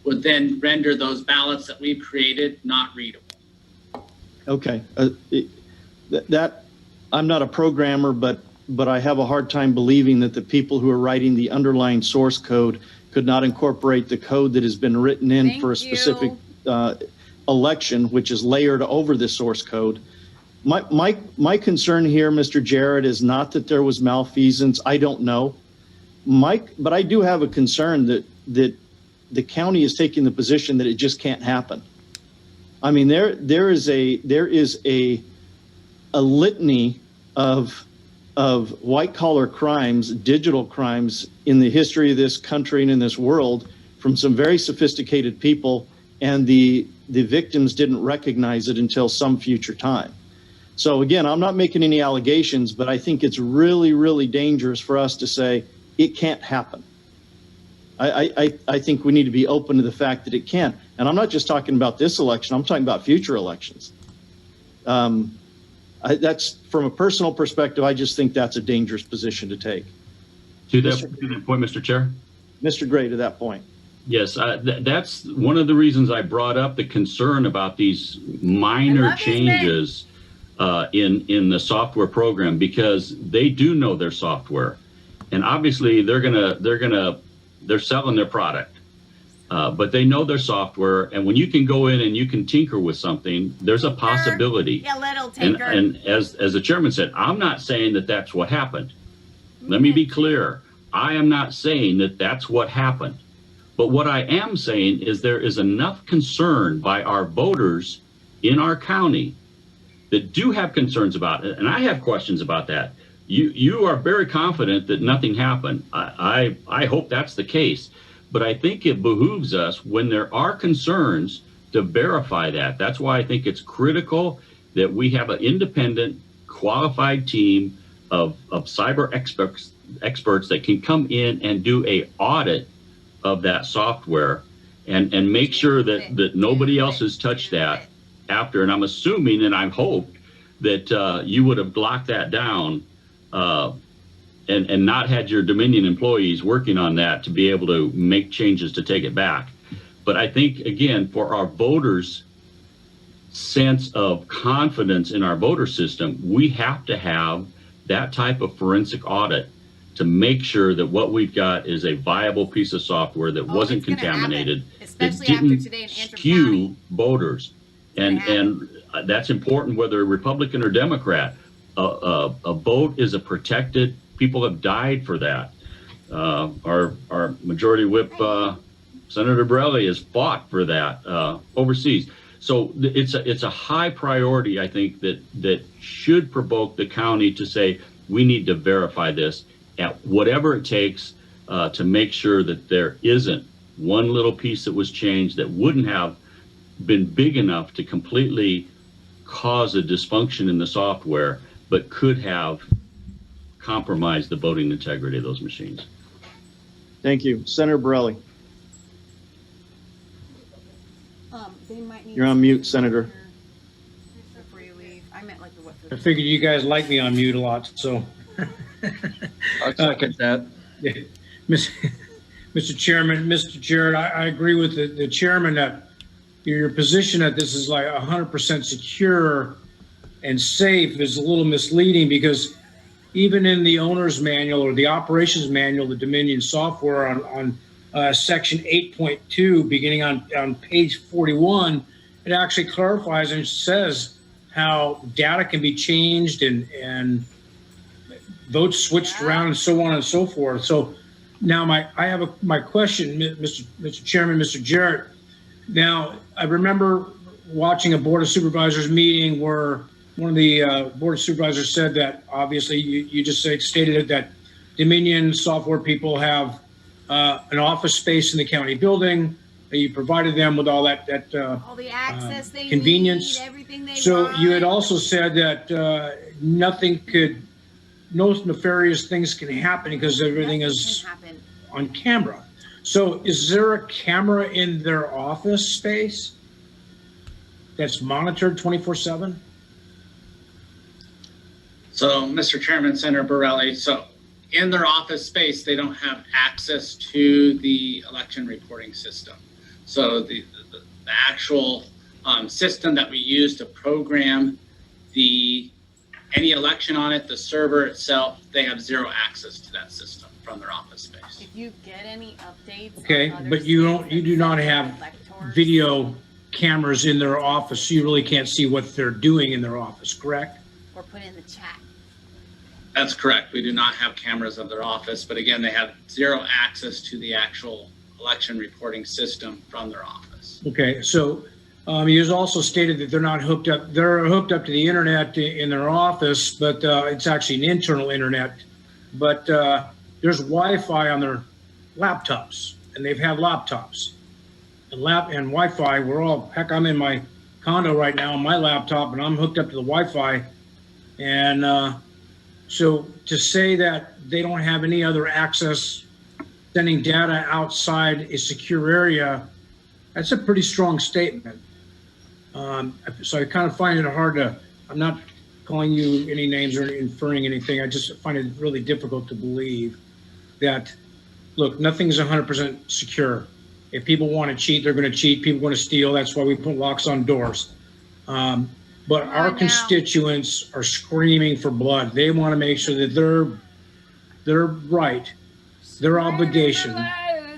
would then render those ballots that we've created not readable. Okay. I'm not a programmer, but I have a hard time believing that the people who are writing the underlying source code could not incorporate the code that has been written in for a specific election, which is layered over the source code. My concern here, Mr. Jarrett, is not that there was malfeasance. I don't know. But I do have a concern that the county is taking the position that it just can't happen. I mean, there is a litany of white collar crimes, digital crimes in the history of this country and in this world from some very sophisticated people, and the victims didn't recognize it until some future time. So again, I'm not making any allegations, but I think it's really, really dangerous for us to say it can't happen. I think we need to be open to the fact that it can. And I'm not just talking about this election, I'm talking about future elections. That's from a personal perspective, I just think that's a dangerous position to take. To that point, Mr. Chair? Mr. Gray, to that point. Yes, that's one of the reasons I brought up the concern about these minor changes in the software program, because they do know their software, and obviously they're selling their product, but they know their software, and when you can go in and you can tinker with something, there's a possibility. Yeah, little tinker. And as the chairman said, I'm not saying that that's what happened. Let me be clear. I am not saying that that's what happened. But what I am saying is there is enough concern by our voters in our county that do have concerns about it, and I have questions about that. You are very confident that nothing happened. I hope that's the case, but I think it behooves us when there are concerns to verify that. That's why I think it's critical that we have an independent, qualified team of cyber experts that can come in and do a audit of that software and make sure that nobody else has touched that after. And I'm assuming, and I've hoped that you would have locked that down and not had your Dominion employees working on that to be able to make changes to take it back. But I think, again, for our voters' sense of confidence in our voter system, we have to have that type of forensic audit to make sure that what we've got is a viable piece of software that wasn't contaminated, especially that didn't after today in Antrim skew County. Voters. And that's important whether Republican or Democrat. A vote is a protected, people have died for that. Our majority whip, Senator Borelli, has fought for that overseas. So it's a high priority, I think, that should provoke the county to say, we need to verify this at whatever it takes to make sure that there isn't one little piece that was changed that wouldn't have been big enough to completely cause a dysfunction in the software, but could have compromised the voting integrity of those machines. Thank you. Senator Borelli. You're on mute, Senator. Before you leave, I meant like the what? I figured you guys like me on mute a lot, so. I'll second that. Yeah. Mr. Chairman, Mr. Jarrett, I agree with the chairman that your position that this is like 100% secure and safe is a little misleading, because even in the owner's manual or the operations manual, the Dominion software on section 8.2, beginning on page 41, it actually clarifies and says how data can be changed and votes switched around and so on and so forth. So now I have my question, Mr. Chairman, Mr. Jarrett. Now, I remember watching a Board of Supervisors meeting where one of the Board of Supervisors said that, obviously, you just stated that Dominion software people have an office space in the county building. You provided them with all that All the access they convenience. need, everything they So want. you had also said that no nefarious things can happen because everything is on camera. So is there a camera in their office space that's monitored 24/7? So, Mr. Chairman, Senator Borelli, so in their office space, they don't have access to the election reporting system. So the actual system that we use to program any election on it, the server itself, they have zero access to that system from their office space. If you get any updates. Okay, but you do not have video cameras in their office, so you really can't see what they're doing in their office, correct? Or put in the chat. That's correct. We do not have cameras of their office, but again, they have zero access to the actual election reporting system from their office. Okay, so you also stated that they're not hooked up. They're hooked up to the internet in their office, but it's actually an internal internet. But there's Wi-Fi on their laptops, and they've had laptops. And Wi-Fi, heck, I'm in my condo right now on my laptop, and I'm hooked up to the Wi-Fi. And so to say that they don't have any other access, sending data outside a secure area, that's a pretty strong statement. So I kind of find it hard I'm not calling you any names or inferring anything. I just find it really difficult to believe that, look, nothing's 100% secure. If people want to cheat, they're going to cheat. People want to steal. That's why we put locks on doors. But our constituents are screaming for blood. They want to make sure that their right, their obligation,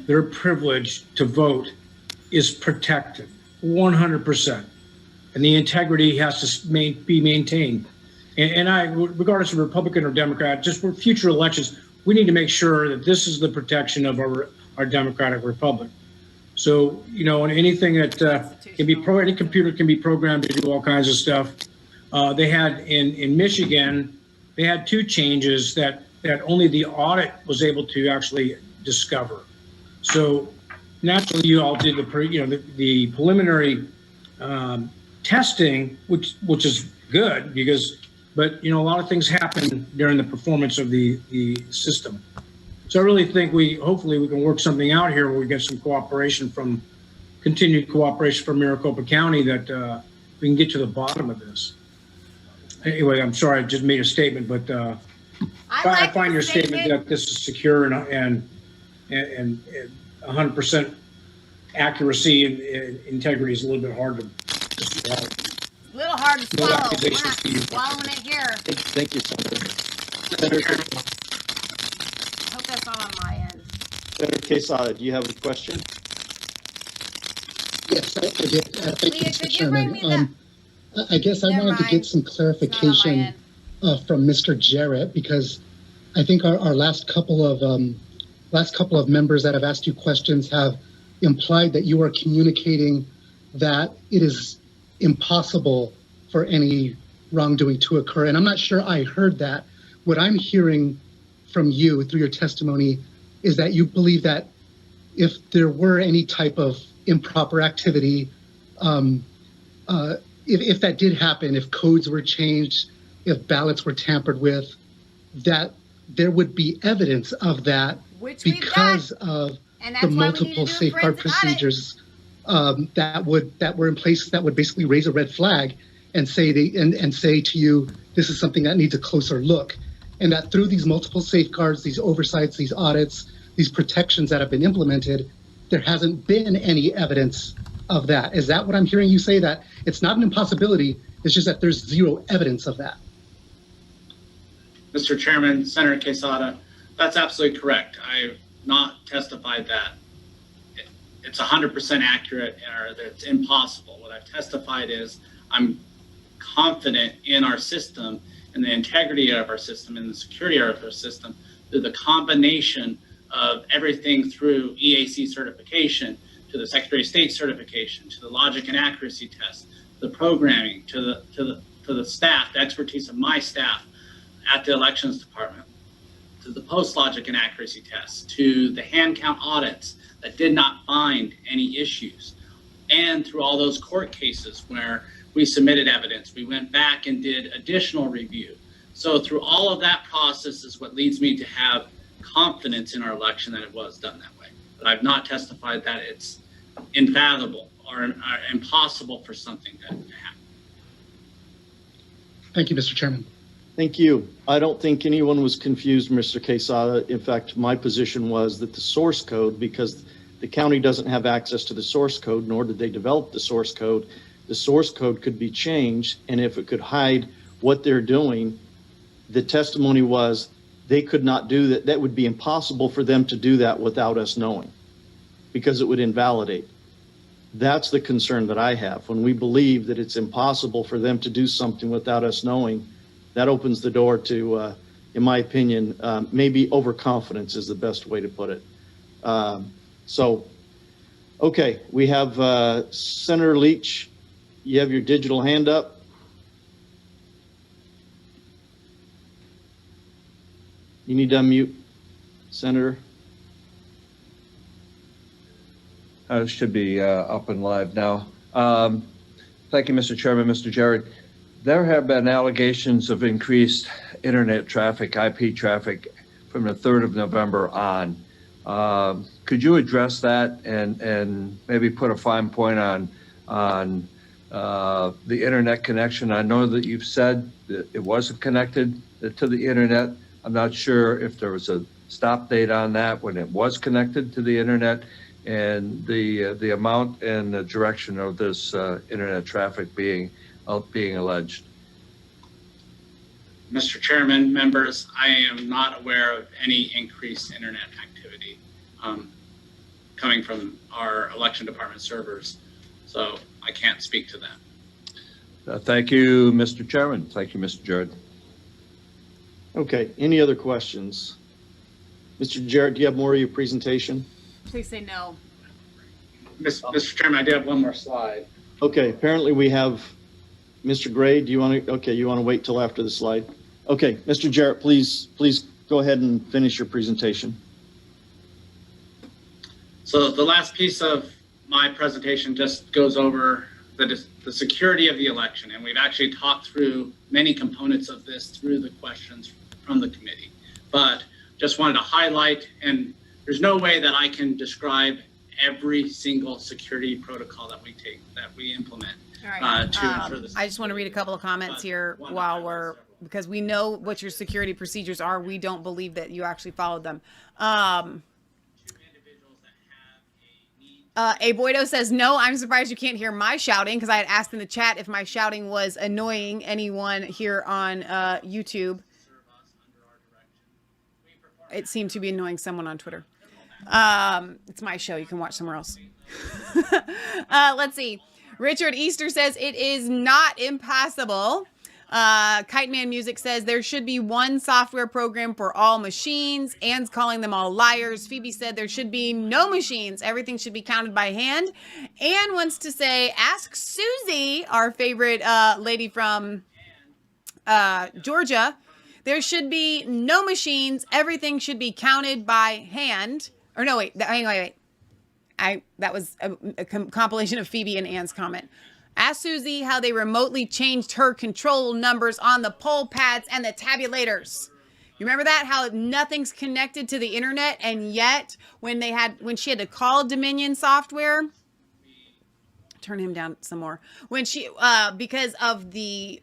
their privilege to vote is protected 100%. And the integrity has to be maintained. And regardless of Republican or Democrat, just for future elections, we need to make sure that this is the protection of our democratic republic. So, and anything that can be any computer can be programmed to do all kinds of stuff. They had in Michigan, they had two changes that only the audit was able to actually discover. So naturally, you all did the preliminary testing, which is good but a lot of things happen during the performance of the system. So I really think hopefully we can work something out here where we get some continued cooperation from Maricopa County that we can get to the bottom of this. Anyway, I'm sorry, I just made a statement, but I find your statement that this is secure and 100% accuracy and integrity is a little bit hard to swallow. A little hard to swallow. We're not swallowing it here. Thank you, Senator. I hope that's not on my end. Senator Quesada, do you have a question? Yes, I did. Thank you, Leah, Mr. could you bring Chairman. me I guess I wanted to get some clarification from Mr. Jarrett, because I think our last couple of members that have asked you questions have implied that you are communicating that it is impossible for any wrongdoing to occur. And I'm not sure I heard that. What I'm hearing from you through your testimony is that you believe that if there were any type of improper activity, if that did happen, if codes were changed, if ballots were tampered with, that there would be evidence of that because of the multiple safeguard procedures that were in place that would basically raise a red flag and say and say to you, this is something that needs a closer look. And that through these multiple safeguards, these oversights, these audits, these protections that have been implemented, there hasn't been any evidence of that. Is that what I'm hearing you say? That it's not an impossibility, it's just that there's zero evidence of that? Mr. Chairman, Senator Quesada, that's absolutely correct. I've not testified that it's 100% accurate or that it's impossible. What I've testified is I'm confident in our system and the integrity of our system and the security of our system through the combination of everything through EAC certification to the Secretary of State certification, to the logic and accuracy test, the programming, to the staff, the expertise of my staff at the elections department, to the post logic and accuracy tests, to the hand count audits that did not find any issues, and through all those court cases where we submitted evidence, we went back and did additional review. So through all of that process is what leads me to have confidence in our election that it was done that way. But I've not testified that it's infathomable or impossible for something to happen. Thank you, Mr. Chairman. Thank you. I don't think anyone was confused, Mr. Quesada. In fact, my position was that the source code, because the county doesn't have access to the source code, nor did they develop the source code could be changed, and if it could hide what they're doing, the testimony was they could not do that. That would be impossible for them to do that without us knowing, because it would invalidate. That's the concern that I have. When we believe that it's impossible for them to do something without us knowing, that opens the door to, in my opinion, maybe overconfidence is the best way to put it. Okay, we have Senator Leach. You have your digital hand up. You need to unmute, Senator. It should be up and live now. Thank you, Mr. Chairman, Mr. Jarrett. There have been allegations of increased internet traffic, IP traffic, from the 3rd of November on. Could you address that and maybe put a fine point on the internet connection? I know that you've said that it wasn't connected to the internet. I'm not sure if there was a stop date on that when it was connected to the internet, and the amount and the direction of this internet traffic being alleged. Mr. Chairman, members, I am not aware of any increased internet activity coming from our election department servers, so I can't speak to that. Thank you, Mr. Chairman. Thank you, Mr. Jarrett. Okay, any other questions? Mr. Jarrett, do you have more of your presentation? Please say no. Mr. Chairman, I do have one more slide. Okay, apparently we have Mr. Gray. Do you want to, okay, you want to wait till after the slide? Okay, Mr. Jarrett, please go ahead and finish your presentation. So the last piece of my presentation just goes over the security of the election, and we've actually talked through many components of this through the questions from the committee. But just wanted to highlight, and there's no way that I can describe every single security protocol that we implement. All right. To ensure this. I just want to read a couple of comments here while because we know what your security procedures are. We don't believe that you actually followed them. A Boydo says, no, I'm surprised you can't hear my shouting, because I had asked in the chat if my shouting was annoying anyone here on YouTube. It seemed to be annoying someone on Twitter. It's my show. You can watch somewhere else. Let's see. Richard Easter says, it is not impossible. Kite Man Music says there should be one software program for all machines. Anne's calling them all liars. Phoebe said there should be no machines. Everything should be counted by hand. Anne wants to say, ask Susie, our favorite lady from Georgia. There should be no machines. Everything should be counted by hand. Or no, wait. Wait. That was a compilation of Phoebe and Anne's comment. Ask Susie how they remotely changed her control numbers on the poll pads and the tabulators. You remember that? How nothing's connected to the internet, and yet when she had to call Dominion software, turn him down some more. When she because of the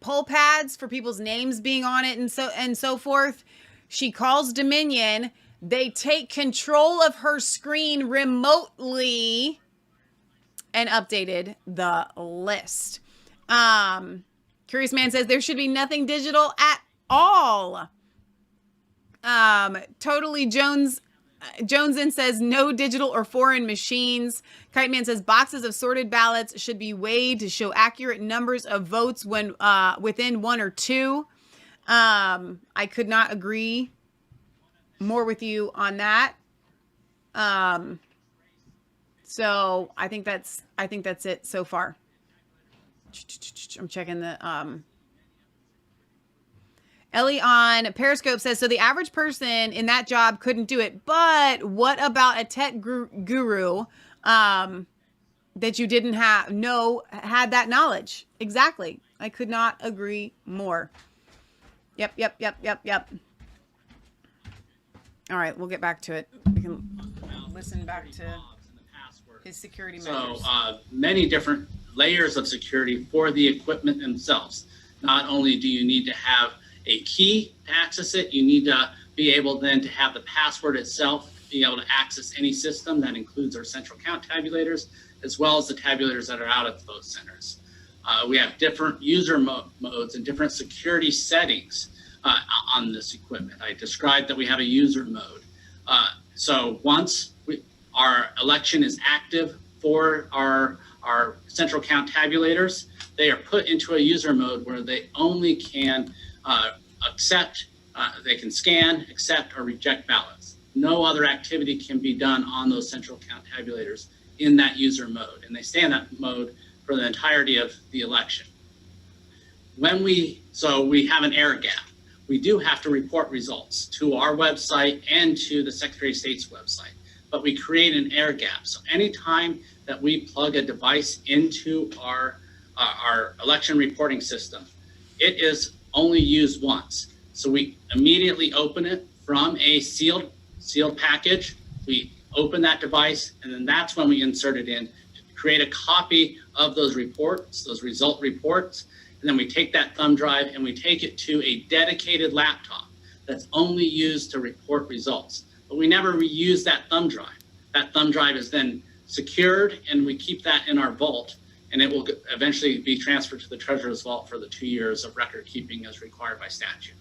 poll pads for people's names being on it and so forth, she calls Dominion. They take control of her screen remotely and updated the list. Curious Man says there should be nothing digital at all. Totally Jonesin says no digital or foreign machines. Kite Man says boxes of sorted ballots should be weighed to show accurate numbers of votes when within 1 or 2. I could not agree more with you on that. So I think that's it so far. I'm checking the Ellie on Periscope says, so the average person in that job couldn't do it, but what about a tech guru that you didn't had that knowledge? Exactly. I could not agree more. Yep. All right, we'll get back to it. We can listen back to his security measures. So many different layers of security for the equipment themselves. Not only do you need to have a key to access it, you need to be able then to have the password itself, be able to access any system. That includes our central count tabulators, as well as the tabulators that are out at those centers. We have different user modes and different security settings on this equipment. I described that we have a user mode. So once our election is active for our central count tabulators, they are put into a user mode where they only can accept, they can scan, accept, or reject ballots. No other activity can be done on those central count tabulators in that user mode, and they stay in that mode for the entirety of the election. So we have an error gap. We do have to report results to our website and to the Secretary of State's website, but we create an error gap. So anytime that we plug a device into our election reporting system, it is only used once. So we immediately open it from a sealed package. We open that device, and then that's when we insert it in to create a copy of those reports, those result reports. And then we take that thumb drive and we take it to a dedicated laptop that's only used to report results. But we never reuse that thumb drive. That thumb drive is then secured, and we keep that in our vault, and it will eventually be transferred to the Treasurer's Vault for the 2 years of record keeping as required by statute.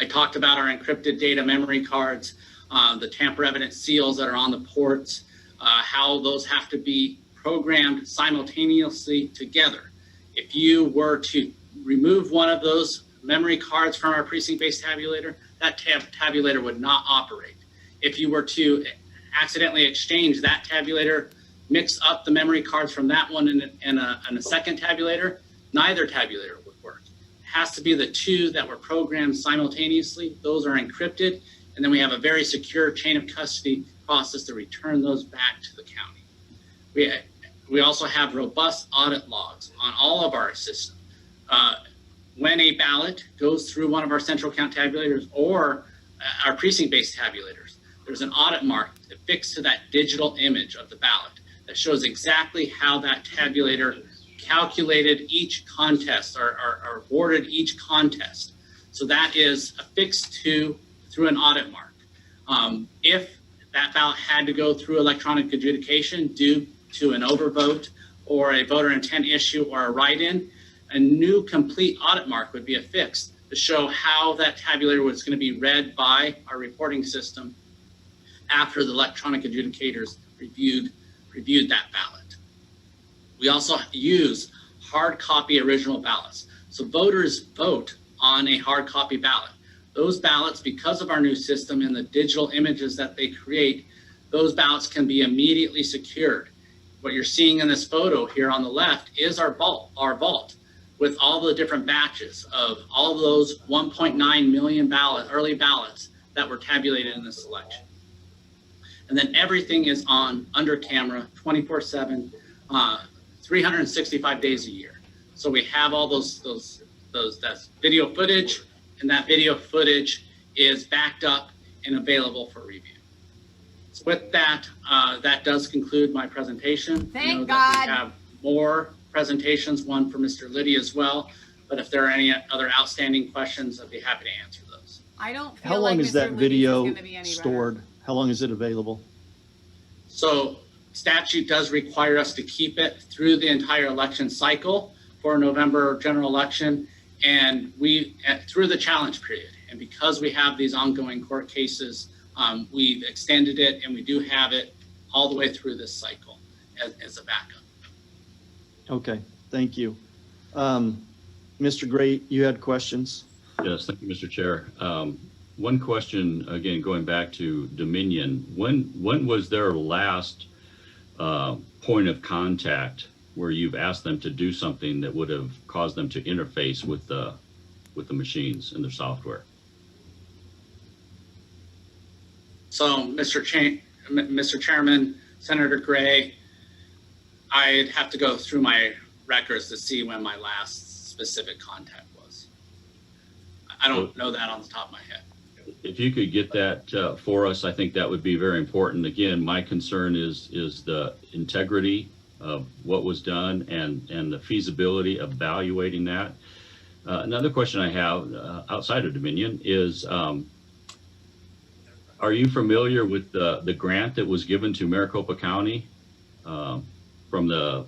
I talked about our encrypted data memory cards, the tamper evident seals that are on the ports, how those have to be programmed simultaneously together. If you were to remove one of those memory cards from our precinct-based tabulator, that tabulator would not operate. If you were to accidentally exchange that tabulator, mix up the memory cards from that one and a second tabulator, neither tabulator would work. It has to be the two that were programmed simultaneously. Those are encrypted, and then we have a very secure chain of custody process to return those back to the county. We also have robust audit logs on all of our systems. When a ballot goes through one of our central count tabulators or our precinct-based tabulators, there's an audit mark affixed to that digital image of the ballot that shows exactly how that tabulator calculated each contest or awarded each contest. So that is affixed through an audit mark. If that ballot had to go through electronic adjudication due to an overvote or a voter intent issue or a write-in, a new complete audit mark would be affixed to show how that tabulator was going to be read by our reporting system after the electronic adjudicators reviewed that ballot. We also use hard copy original ballots. So voters vote on a hard copy ballot. Those ballots, because of our new system and the digital images that they create, those ballots can be immediately secured. What you're seeing in this photo here on the left is our vault with all the different batches of all of those 1.9 million early ballots that were tabulated in this election. And then everything is on under camera 24/7, 365 days a year. So we have all that's video footage, and that video footage is backed up and available for review. So with that, that does conclude my presentation. Thank God. God. We have more presentations, one for Mr. Liddy as well. But if there are any other outstanding questions, I'd be happy to answer those. I don't feel How long like is Mr. that Liddy's video is gonna be any stored? How long is it available? So statute does require us to keep it through the entire election cycle for November general election, and through the challenge period. And because we have these ongoing court cases, we've extended it, and we do have it all the way through this cycle as a backup. Okay, thank you. Mr. Gray, you had questions? Yes, thank you, Mr. Chair. One question, again, going back to Dominion, when was their last point of contact where you've asked them to do something that would have caused them to interface with the machines and their software? So, Mr. Chairman, Senator Gray, I'd have to go through my records to see when my last specific contact was. I don't know that on the top of my head. If you could get that for us, I think that would be very important. Again, my concern is the integrity of what was done and the feasibility of evaluating that. Another question I have outside of Dominion is, are you familiar with the grant that was given to Maricopa County from the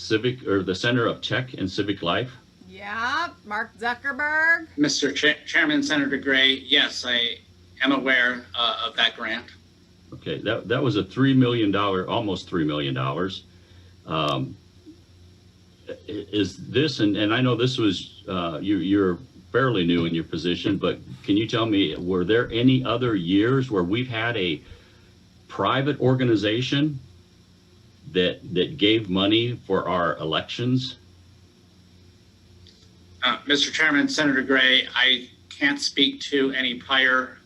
the Center of Tech and Civic Life? Yeah, Mark Zuckerberg. Mr. Chairman, Senator Gray, yes, I am aware of that grant. Okay, that was a $3 million, almost $3 million. Is this, and I know this was, you're fairly new in your position, but can you tell me, were there any other years where we've had a private organization that gave money for our elections? Mr. Chairman, Senator Gray, I can't speak to any prior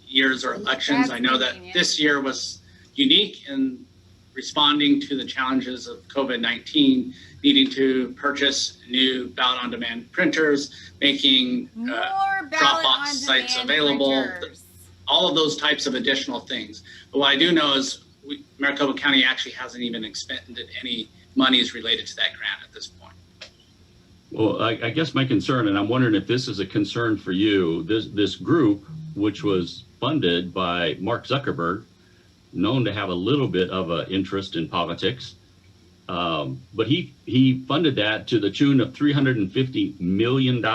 years or elections. I know that this year was unique in responding to the challenges of COVID-19, needing to purchase new ballot-on-demand printers, making Drop.Box sites available, all of those types of additional things. But what I do know is Maricopa County actually hasn't even expended any monies related to that grant at this point. Well, I guess my concern, and I'm wondering if this is a concern for you, this group, which was funded by Mark Zuckerberg, known to have a little bit of an interest in politics, but he funded that to the tune of $350 million.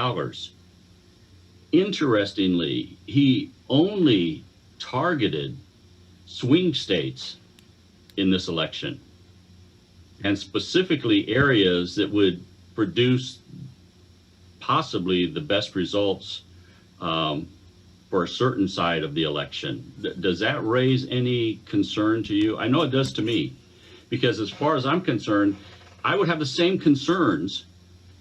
Interestingly, he only targeted swing states in this election, and specifically areas that would produce possibly the best results for a certain side of the election. Does that raise any concern to you? I know it does to me, because as far as I'm concerned, I would have the same concerns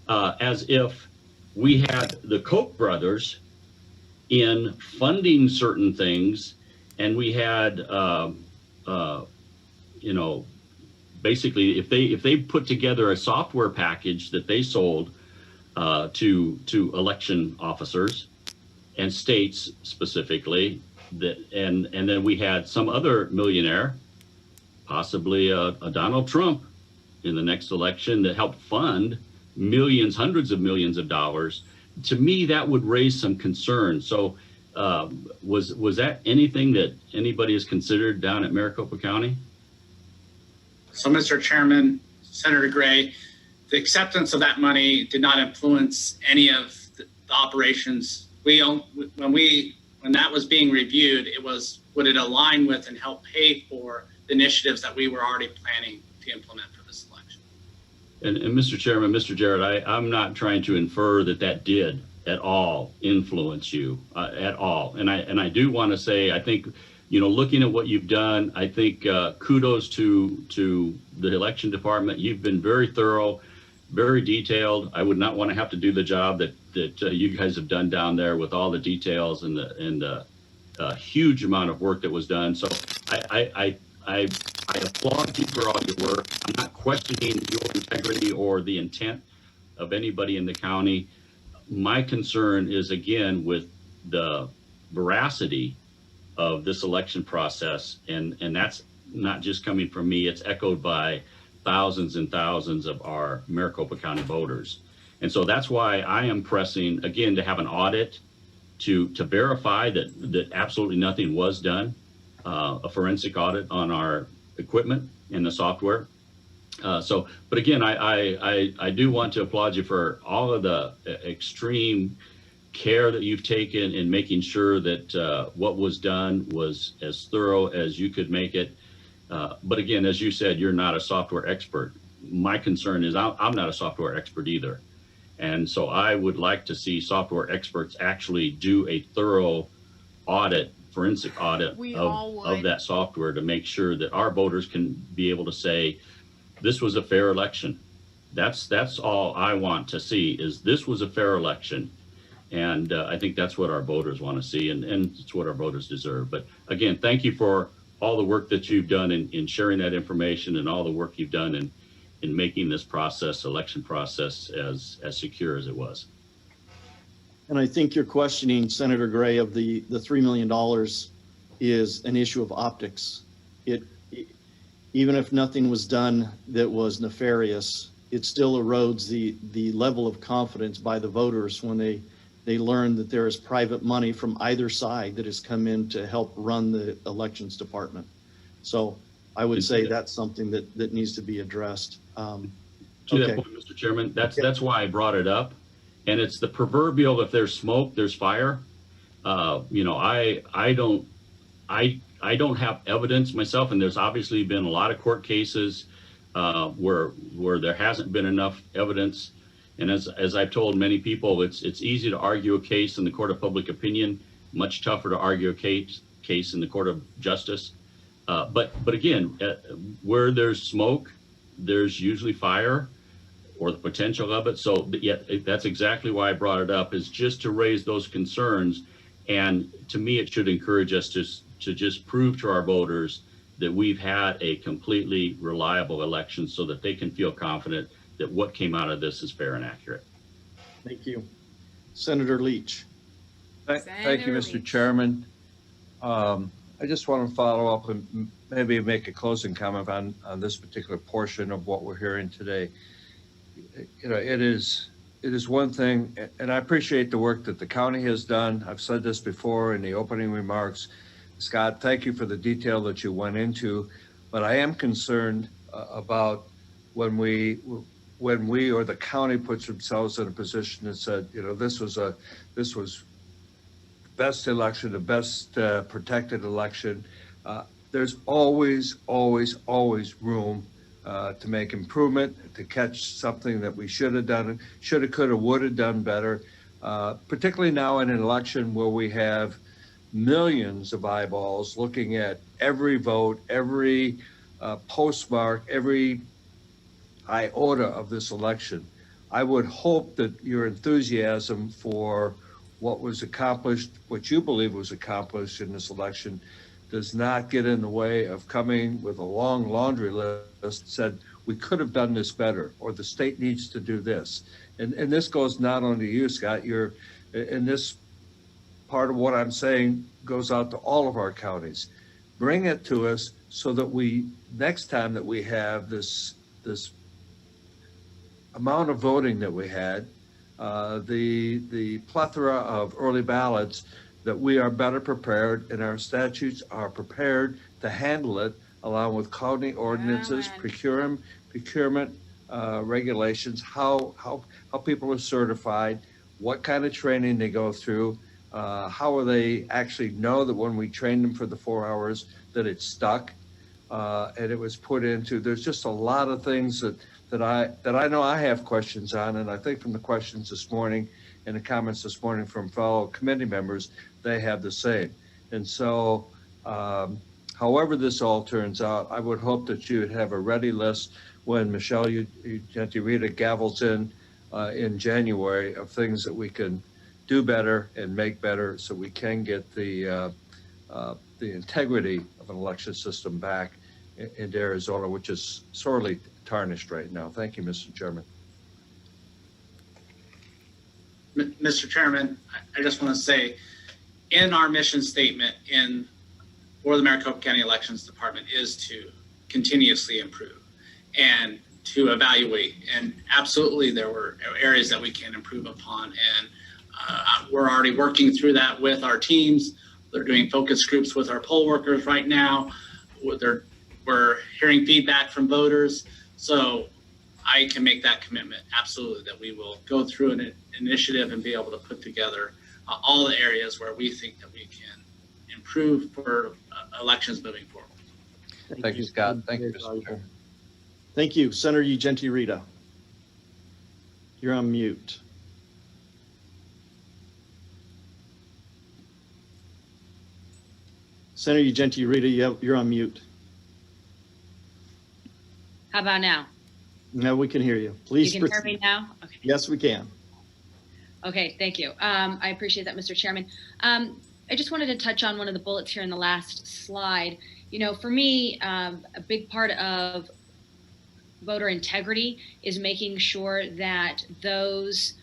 as if we had the Koch brothers in funding certain things, and we had, you know, basically, if they put together a software package that they sold to election officers and states specifically, and then we had some other millionaire, possibly a Donald Trump, in the next election that helped fund millions, hundreds of millions of dollars. To me, that would raise some concern. So, was that anything that anybody has considered down at Maricopa County? So, Mr. Chairman, Senator Gray, the acceptance of that money did not influence any of the operations. When that was being reviewed, it was, would it align with and help pay for the initiatives that we were already planning to implement for this election? And Mr. Chairman, Mr. Jarrett, I'm not trying to infer that did at all influence you at all. And I do want to say, I think, you know, looking at what you've done, I think kudos to the election department. You've been very thorough, very detailed. I would not want to have to do the job that you guys have done down there with all the details and the huge amount of work that was done. So I applaud you for all your work. I'm not questioning your integrity or the intent of anybody in the county. My concern is, again, with the veracity of this election process, and that's not just coming from me, it's echoed by thousands and thousands of our Maricopa County voters. And so that's why I am pressing, again, to have an audit to verify that absolutely nothing was done, a forensic audit on our equipment and the software. But again, I do want to applaud you for all of the extreme care that you've taken in making sure that what was done was as thorough as you could make it. But again, as you said, you're not a software expert. My concern is I'm not a software expert either. And so I would like to see software experts actually do a thorough audit, forensic audit of that software to make sure that our voters can be able to say, this was a fair election. That's all I want to see, is this was a fair election. And I think that's what our voters want to see, and it's what our voters deserve. But again, thank you for all the work that you've done in sharing that information, and all the work you've done in making this election process as secure as it was. And I think you're questioning, Senator Gray, of the $3 million is an issue of optics. Even if nothing was done that was nefarious, it still erodes the level of confidence by the voters when they learn that there is private money from either side that has come in to help run the elections department. So I would say that's something that needs to be addressed. To that point, Mr. Chairman, that's why I brought it up. And it's the proverbial, if there's smoke, there's fire. You know, I don't have evidence myself, and there's obviously been a lot of court cases where there hasn't been enough evidence. And as I've told many people, it's easy to argue a case in the court of public opinion, much tougher to argue a case in the court of justice. But again, where there's smoke, there's usually fire, or the potential of it. So yeah, that's exactly why I brought it up, is just to raise those concerns. And to me, it should encourage us to just prove to our voters that we've had a completely reliable election, so that they can feel confident that what came out of this is fair and accurate. Thank you. Senator Leach. Thank you, Mr. Chairman. I just want to follow up and maybe make a closing comment on this particular portion of what we're hearing today. You know, it is one thing, and I appreciate the work that the county has done. I've said this before in the opening remarks. Scott, thank you for the detail that you went into, but I am concerned about when we or the county puts themselves in a position and said, you know, this was best election, the best protected election. There's always room to make improvement, to catch something that we should have done, shoulda, coulda, woulda done better, particularly now in an election where we have millions of eyeballs looking at every vote, every postmark, every iota of this election. I would hope that your enthusiasm for what was accomplished, what you believe was accomplished in this election, does not get in the way of coming with a long laundry list, said we could have done this better, or the state needs to do this. And this goes not only to you, Scott, and this part of what I'm saying goes out to all of our counties. Bring it to us so that we, next time that we have this amount of voting that we had, the plethora of early ballots, that we are better prepared, and our statutes are prepared to handle it, along with county ordinances, procurement regulations, how people are certified, what kind of training they go through, how will they actually know that when we train them for the 4 hours that it's stuck, and it was put into. There's just a lot of things that I know I have questions on, and I think from the questions this morning and the comments this morning from fellow committee members, they have the same. And so, however this all turns out, I would hope that you would have a ready list when Michelle Svensson gavels in January of things that we can do better and make better, so we can get the integrity of an election system back into Arizona, which is sorely tarnished right now. Thank you, Mr. Chairman. Mr. Chairman, I just want to say, in our mission statement for the Maricopa County Elections Department is to continuously improve and to evaluate. And absolutely, there were areas that we can improve upon. And we're already working through that with our teams. They're doing focus groups with our poll workers right now. We're hearing feedback from voters. So I can make that commitment, absolutely, that we will go through an initiative and be able to put together all the areas where we think that we can improve for elections moving forward. Thank you, Scott. Thank you, Mr. Chair. Thank you. Senator Ugenti Rita. You're on mute. Senator Ugenti Rita, you're on mute. How about now? No, we can hear you. Please. You can hear me now? Okay. Yes, we can. Okay, thank you. I appreciate that, Mr. Chairman. I just wanted to touch on one of the bullets here in the last slide. You know, for me, a big part of voter integrity is making sure that those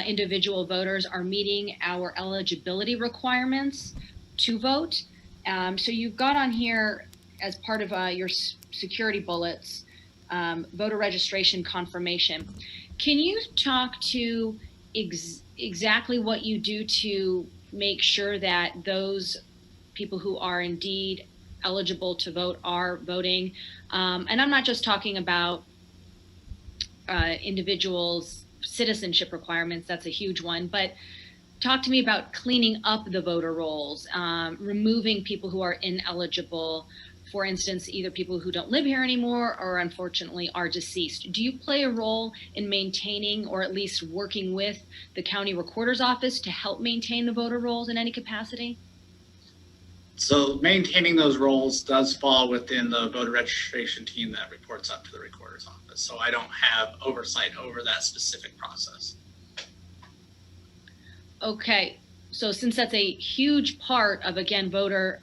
individual voters are meeting our eligibility requirements to vote. So you've got on here as part of your security bullets, voter registration confirmation. Can you talk to exactly what you do to make sure that those people who are indeed eligible to vote are voting? And I'm not just talking about individuals' citizenship requirements, that's a huge one, but talk to me about cleaning up the voter rolls, removing people who are ineligible, for instance, either people who don't live here anymore or unfortunately are deceased. Do you play a role in maintaining or at least working with the county recorder's office to help maintain the voter rolls in any capacity? So maintaining those rolls does fall within the voter registration team that reports up to the recorder's office. So I don't have oversight over that specific process. Okay, so since that's a huge part of, again, voter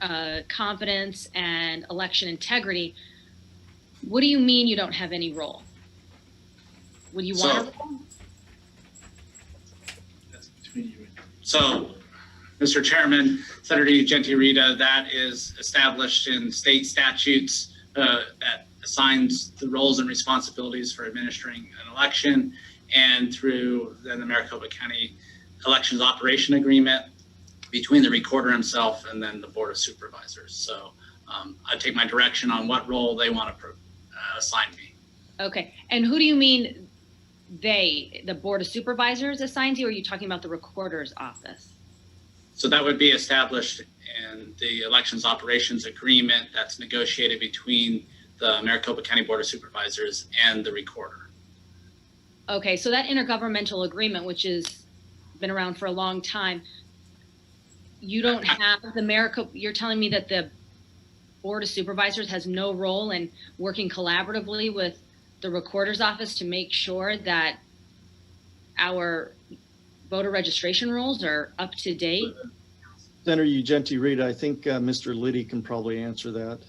confidence and election integrity, what do you mean you don't have any role? Would you want a role? That's between you and me. So, Mr. Chairman, Senator Ugenti Rita, that is established in state statutes that assigns the roles and responsibilities for administering an election, and through then the Maricopa County Elections Operation Agreement between the recorder himself and then the Board of Supervisors. So I take my direction on what role they want to assign me. Okay, and who do you mean they, the Board of Supervisors assigns you, or are you talking about the recorder's office? So that would be established in the Elections Operations Agreement that's negotiated between the Maricopa County Board of Supervisors and the recorder. Okay, so that intergovernmental agreement, which has been around for a long time, you don't have the Maricopa, you're telling me that the Board of Supervisors has no role in working collaboratively with the recorder's office to make sure that our voter registration rolls are up to date? Senator Ugenti Rita, I think Mr. Liddy can probably answer that.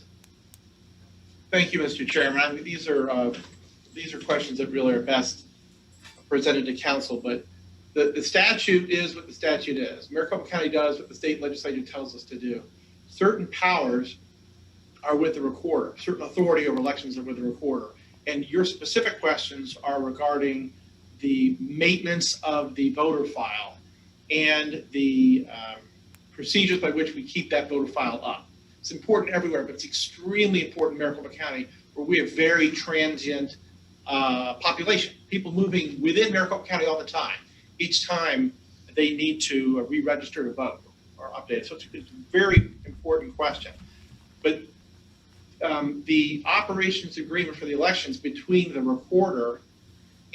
Thank you, Mr. Chairman. I mean, these are questions that really are best presented to council, but the statute is what the statute is. Maricopa County does what the state legislature tells us to do. Certain powers are with the recorder. Certain authority over elections are with the recorder. And your specific questions are regarding the maintenance of the voter file and the procedures by which we keep that voter file up. It's important everywhere, but it's extremely important in Maricopa County, where we have very transient population, people moving within Maricopa County all the time. Each time they need to re-register to vote or update. So it's a very important question. But the operations agreement for the elections between the recorder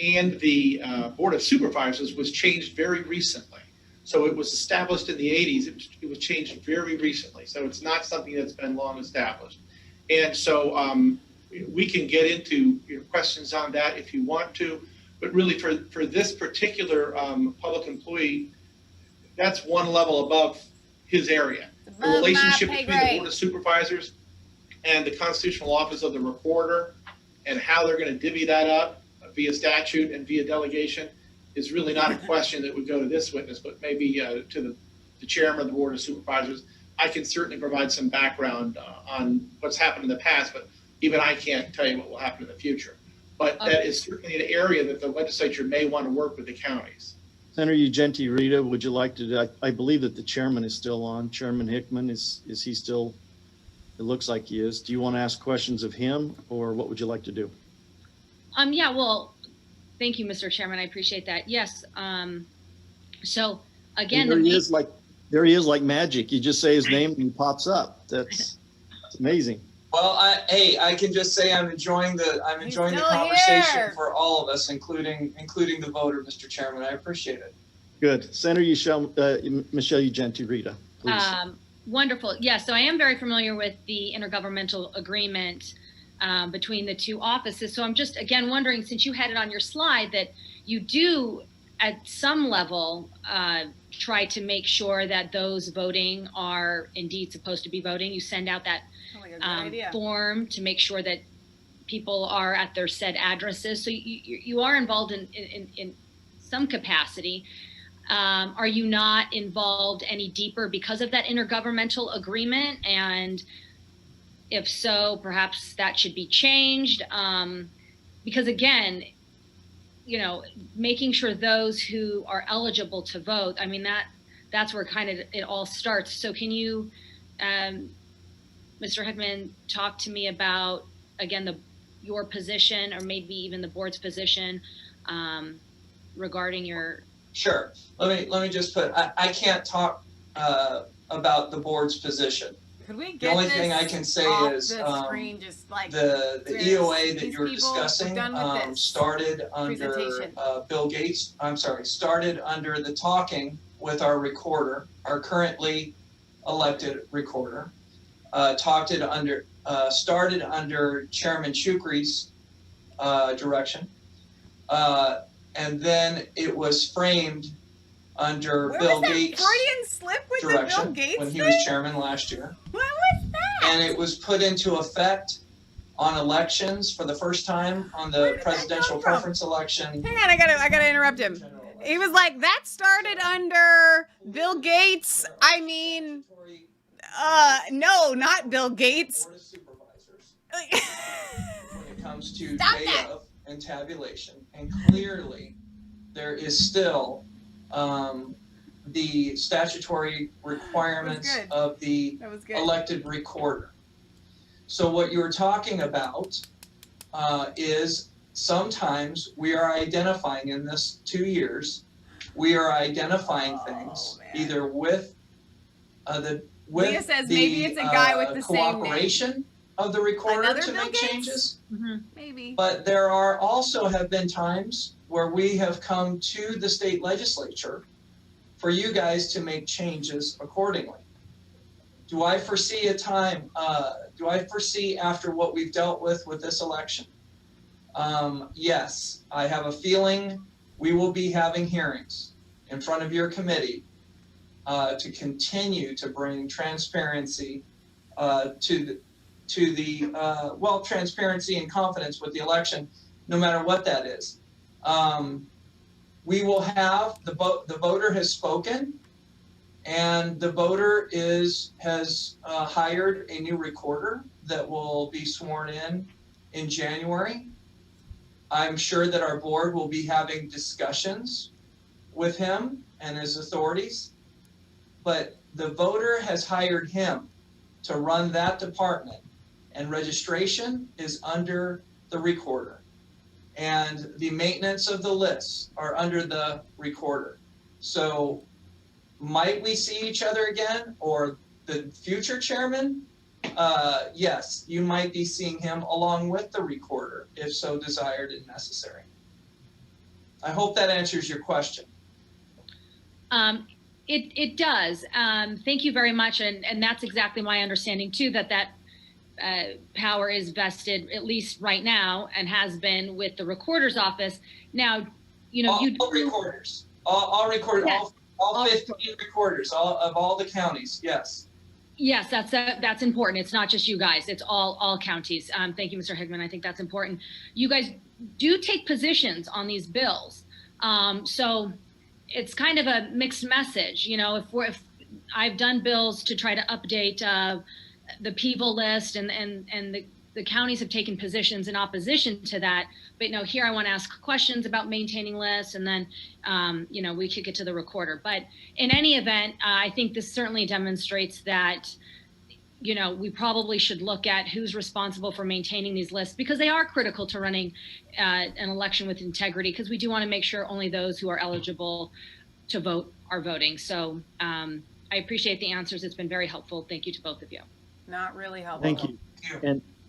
and the Board of Supervisors was changed very recently. So it was established in the 80s. It was changed very recently. So it's not something that's been long established. And so we can get into questions on that if you want to. But really for this particular public employee, that's one level above his area. The relationship between the Board of Supervisors And the constitutional office of the recorder and how they're going to divvy that up via statute and via delegation is really not a question that would go to this witness, but maybe to the chairman of the Board of Supervisors. I can certainly provide some background on what's happened in the past, but even I can't tell you what will happen in the future. But that is certainly an area that the legislature may want to work with the counties. Senator Ugenti, Rita, would you like to, I believe that the chairman is still on. Chairman Hickman, is he still, it looks like he is. Do you want to ask questions of him, or what would you like to do? Yeah, well, thank you, Mr. Chairman. I appreciate that. Yes. So again, there he is like magic. You just say his name and he pops up. That's amazing. Well, I can just say I'm enjoying the conversation here for all of us, including the voter, Mr. Chairman. I appreciate it. Good. Senator Michelle Ugenti, Rita, please. Wonderful. Yeah, so I am very familiar with the intergovernmental agreement between the two offices. So I'm just, again, wondering, since you had it on your slide, that you do at some level try to make sure that those voting are indeed supposed to be voting. You send out that form to make sure that people are at their said addresses. So you are involved in some capacity. Are you not involved any deeper because of that intergovernmental agreement? And if so, perhaps that should be changed. Because again, you know, making sure those who are eligible to vote, I mean, that's where kind of it all starts. So can you, Mr. Hickman, talk to me about, again, your position, or maybe even the board's position regarding your... Sure. Let me just put, I can't talk about the board's position. Could we get the only thing I can say is screen, just like the EOA that you're discussing started under Bill Gates. I'm sorry, started under the talking with our recorder, our currently elected recorder. Started under Chairman Shukri's direction. And then it was framed under Bill Gates' direction when he was chairman last year. What was that? And it was put into effect on elections for the first time on the presidential preference election. Hang on, I gotta interrupt him. He was like, that started under Bill Gates. I mean, no, not Bill Gates. Board of Supervisors. When it comes to day of and tabulation, and clearly there is still the statutory requirements of the elected recorder. So what you're talking about is sometimes we are identifying in this 2 years, we are identifying things either with Leah says maybe it's a guy with the same cooperation of the recorder to make changes. Maybe. But there are also have been times where we have come to the state legislature for you guys to make changes accordingly. Do I foresee a time, do I foresee after what we've dealt with this election? Yes, I have a feeling we will be having hearings in front of your committee to continue to bring transparency to the transparency and confidence with the election, no matter what that is. We will have the voter has spoken, and the voter has hired a new recorder that will be sworn in January. I'm sure that our board will be having discussions with him and his authorities, but the voter has hired him to run that department, and registration is under the recorder. And the maintenance of the lists are under the recorder. So might we see each other again, or the future chairman? Yes, you might be seeing him along with the recorder, if so desired and necessary. I hope that answers your question. It does. Thank you very much. And that's exactly my understanding too, that power is vested, at least right now, and has been with the recorder's office. Now, you know, all recorders, all 15 recorders, of all the counties, yes. Yes, that's important. It's not just you guys. It's all counties. Thank you, Mr. Higman. I think that's important. You guys do take positions on these bills. So it's kind of a mixed message. You know, if I've done bills to try to update the people list, and the counties have taken positions in opposition to that. But you know, here I want to ask questions about maintaining lists, and then you know, we kick it to the recorder. But in any event, I think this certainly demonstrates that, you know, we probably should look at who's responsible for maintaining these lists, because they are critical to running an election with integrity, because we do want to make sure only those who are eligible to vote are voting. So I appreciate the answers. It's been very helpful. Thank you to both of you. Not really helpful. Thank you.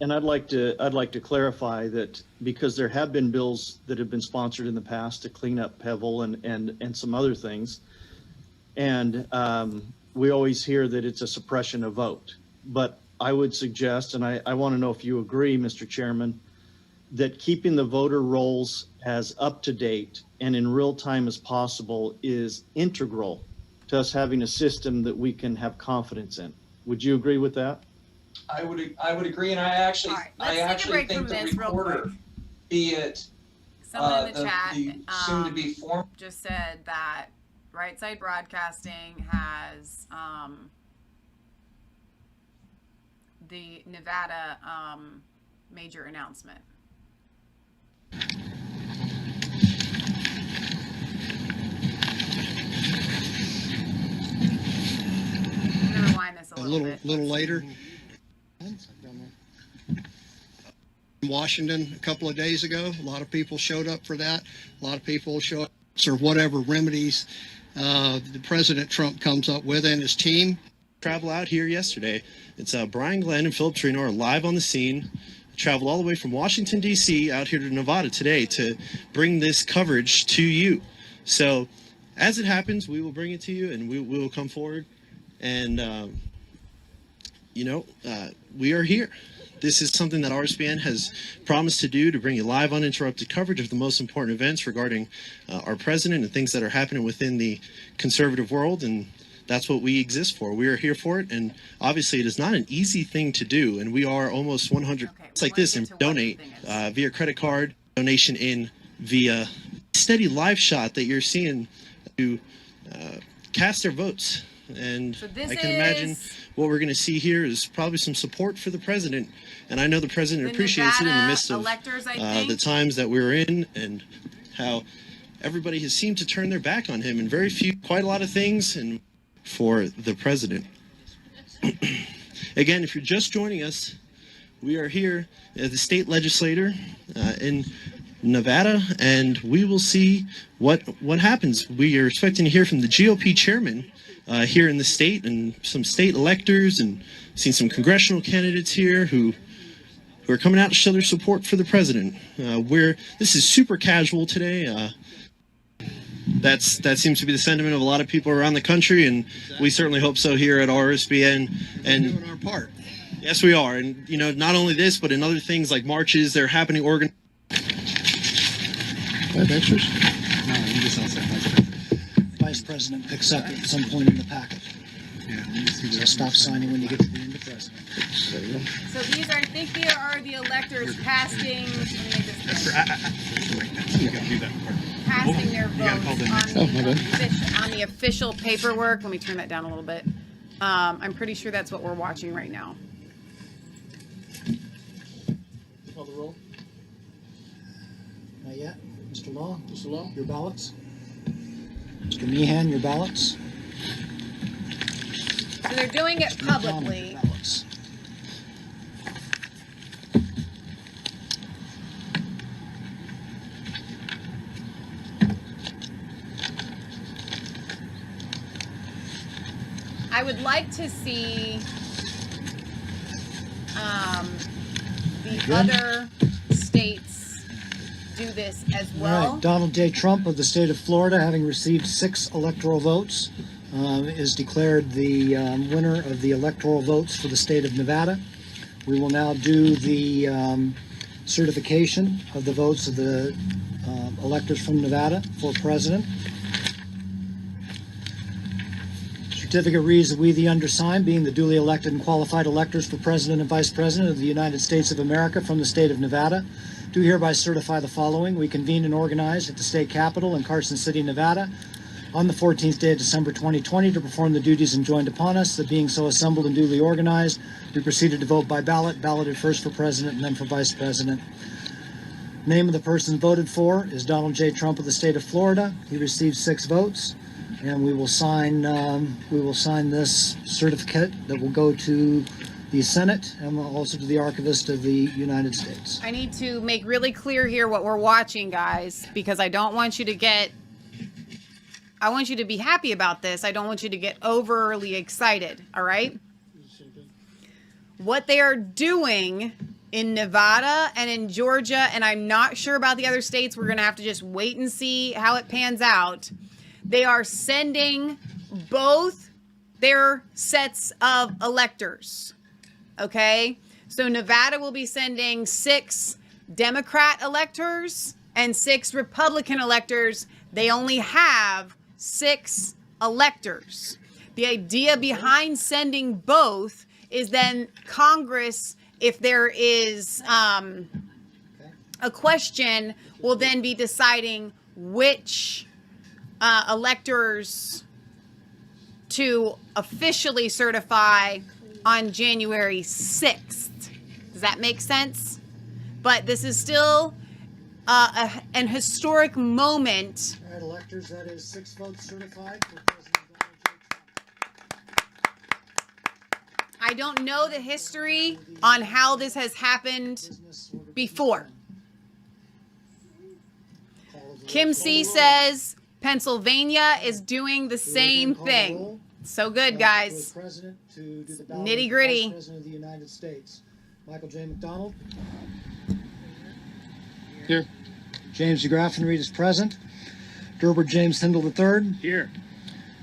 And I'd like to clarify that, because there have been bills that have been sponsored in the past to clean up Pebble and some other things. And we always hear that it's a suppression of vote. But I would suggest, and I want to know if you agree, Mr. Chairman, that keeping the voter rolls as up to date and in real time as possible is integral to us having a system that we can have confidence in. Would you agree with that? I would agree, and I actually think the recorder, be it someone in the chat the soon to be form just said that Right Side Broadcasting has the Nevada major announcement. I'm gonna rewind this a little later. In Washington a couple of days ago, a lot of people showed up for that. A lot of people showed up or whatever remedies the President Trump comes up with and his team. Travel out here yesterday. It's Brian Glenn and Philip Trino are live on the scene. Traveled all the way from Washington, D.C. out here to Nevada today to bring this coverage to you. So as it happens, we will bring it to you, and we will come forward. And, you know, we are here. This is something that RSBN has promised to do, to bring you live, uninterrupted coverage of the most important events regarding our president and things that are happening within the conservative world. And that's what we exist for. We are here for it. And obviously, it is not an easy thing to do. And we are almost 100. It's like this, and donate via credit card, donation in via steady live shot that you're seeing to cast their votes. And so I can imagine what we're going to see here is probably some support for the president. And I know the president appreciates it in the midst of the times that we're in, and how everybody has seemed to turn their back on him, and quite a lot of things, and for the president. Again, if you're just joining us, we are here at the state legislature in Nevada, and we will see what happens. We are expecting to hear from the GOP chairman here in the state, and some state electors, and seen some congressional candidates here who are coming out to show their support for the president. This is super casual today. That seems to be the sentiment of a lot of people around the country, and we certainly hope so here at RSBN. And we're doing our part. Yes, we are. And you know, not only this, but in other things like marches, they're happening. Have extras? No, you just also Vice President picks up at some point in the packet. Yeah, so stop signing when you get to the end of president. So these are, I think they are the electors casting. Casting their votes on the official paperwork. Let me turn that down a little bit. I'm pretty sure that's what we're watching right now. Call the roll. Not yet. Mr. Law, your ballots. Mr. Meehan, your ballots. So they're doing it publicly. I would like to see the other states do this as well. All right. Donald J. Trump of the state of Florida, having received 6 electoral votes, is declared the winner of the electoral votes for the state of Nevada. We will now do the certification of the votes of the electors from Nevada for president. Certificate reads that we, the undersigned, being the duly elected and qualified electors for President and Vice President of the United States of America from the state of Nevada, do hereby certify the following. We convened and organized at the state capitol in Carson City, Nevada, on the 14th day of December 2020 to perform the duties enjoined upon us. That being so assembled and duly organized, we proceeded to vote by ballot, balloted first for President and then for Vice President. Name of the person voted for is Donald J. Trump of the state of Florida. He received 6 votes, and we will sign this certificate that will go to the Senate and also to the Archivist of the United States. I need to make really clear here what we're watching, guys, because I don't want you to get, I want you to be happy about this. I don't want you to get overly excited, all right? What they are doing in Nevada and in Georgia, and I'm not sure about the other states, we're going to have to just wait and see how it pans out. They are sending both their sets of electors, okay? So Nevada will be sending 6 Democrat electors and 6 Republican electors. They only have 6 electors. The idea behind sending both is then Congress, if there is a question, will then be deciding which electors to officially certify on January 6th. Does that make sense? But this is still an historic moment. All right, electors, that is 6 votes certified for President Donald J. Trump. I don't know the history on how this has happened before. Kim C says Pennsylvania is doing the same thing. So good, guys. Nitty gritty. President of the United States. Michael J. McDonald. Here. James DeGraffenreid is present. Gerbert James Hindle III. Here.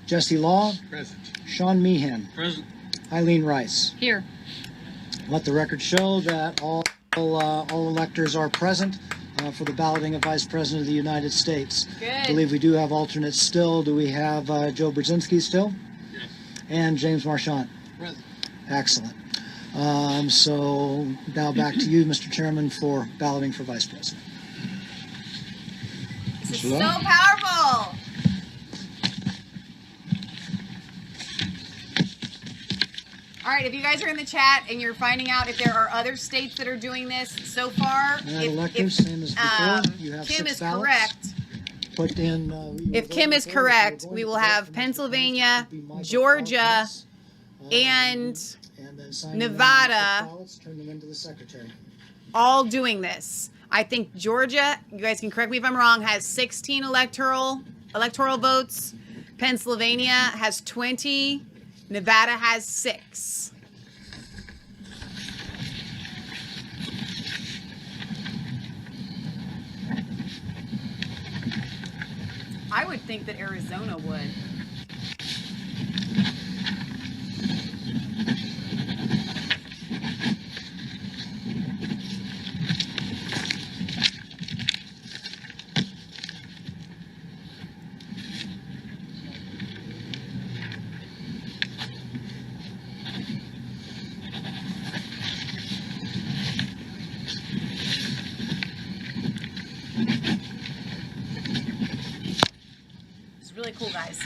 Jesse Law. Present. Sean Meehan. Present. Eileen Rice. Here. Let the record show that all electors are present for the balloting of Vice President of the United States. Good. I believe we do have alternates still. Do we have Joe Brzezinski still? Yes. And James Marchant? Present. Excellent. So now back to you, Mr. Chairman, for balloting for Vice President. This is so powerful. All right, if you guys are in the chat and you're finding out if there are other states that are doing this so far, electors, same as before. You have Kim 6 is ballots. correct. Put in, If Kim is correct, we will have Pennsylvania, Georgia, and Nevada all doing this. I think Georgia, you guys can correct me if I'm wrong, has 16 electoral votes. Pennsylvania has 20. Nevada has 6. I would think that Arizona would. Really cool, guys.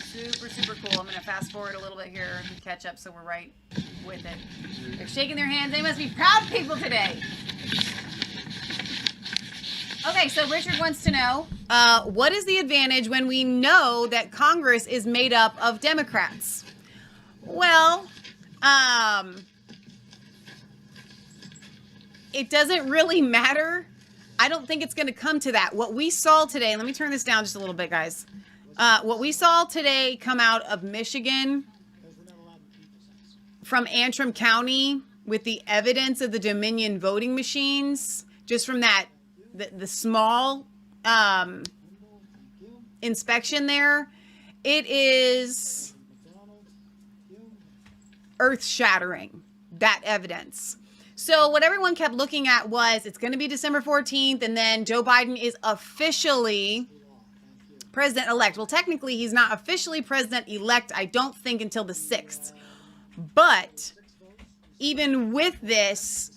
Super, super cool. I'm going to fast forward a little bit here and catch up so we're right with it. They're shaking their hands. They must be proud people today. Okay, so Richard wants to know, what is the advantage when we know that Congress is made up of Democrats? Well, it doesn't really matter. I don't think it's going to come to that. What we saw today, let me turn this down just a little bit, guys. What we saw today come out of Michigan from Antrim County with the evidence of the Dominion voting machines, just from that, the small inspection there, it is earth-shattering, that evidence. So what everyone kept looking at was it's going to be December 14th, and then Joe Biden is officially president-elect. Well, technically, he's not officially president-elect, I don't think, until the 6th. But even with this,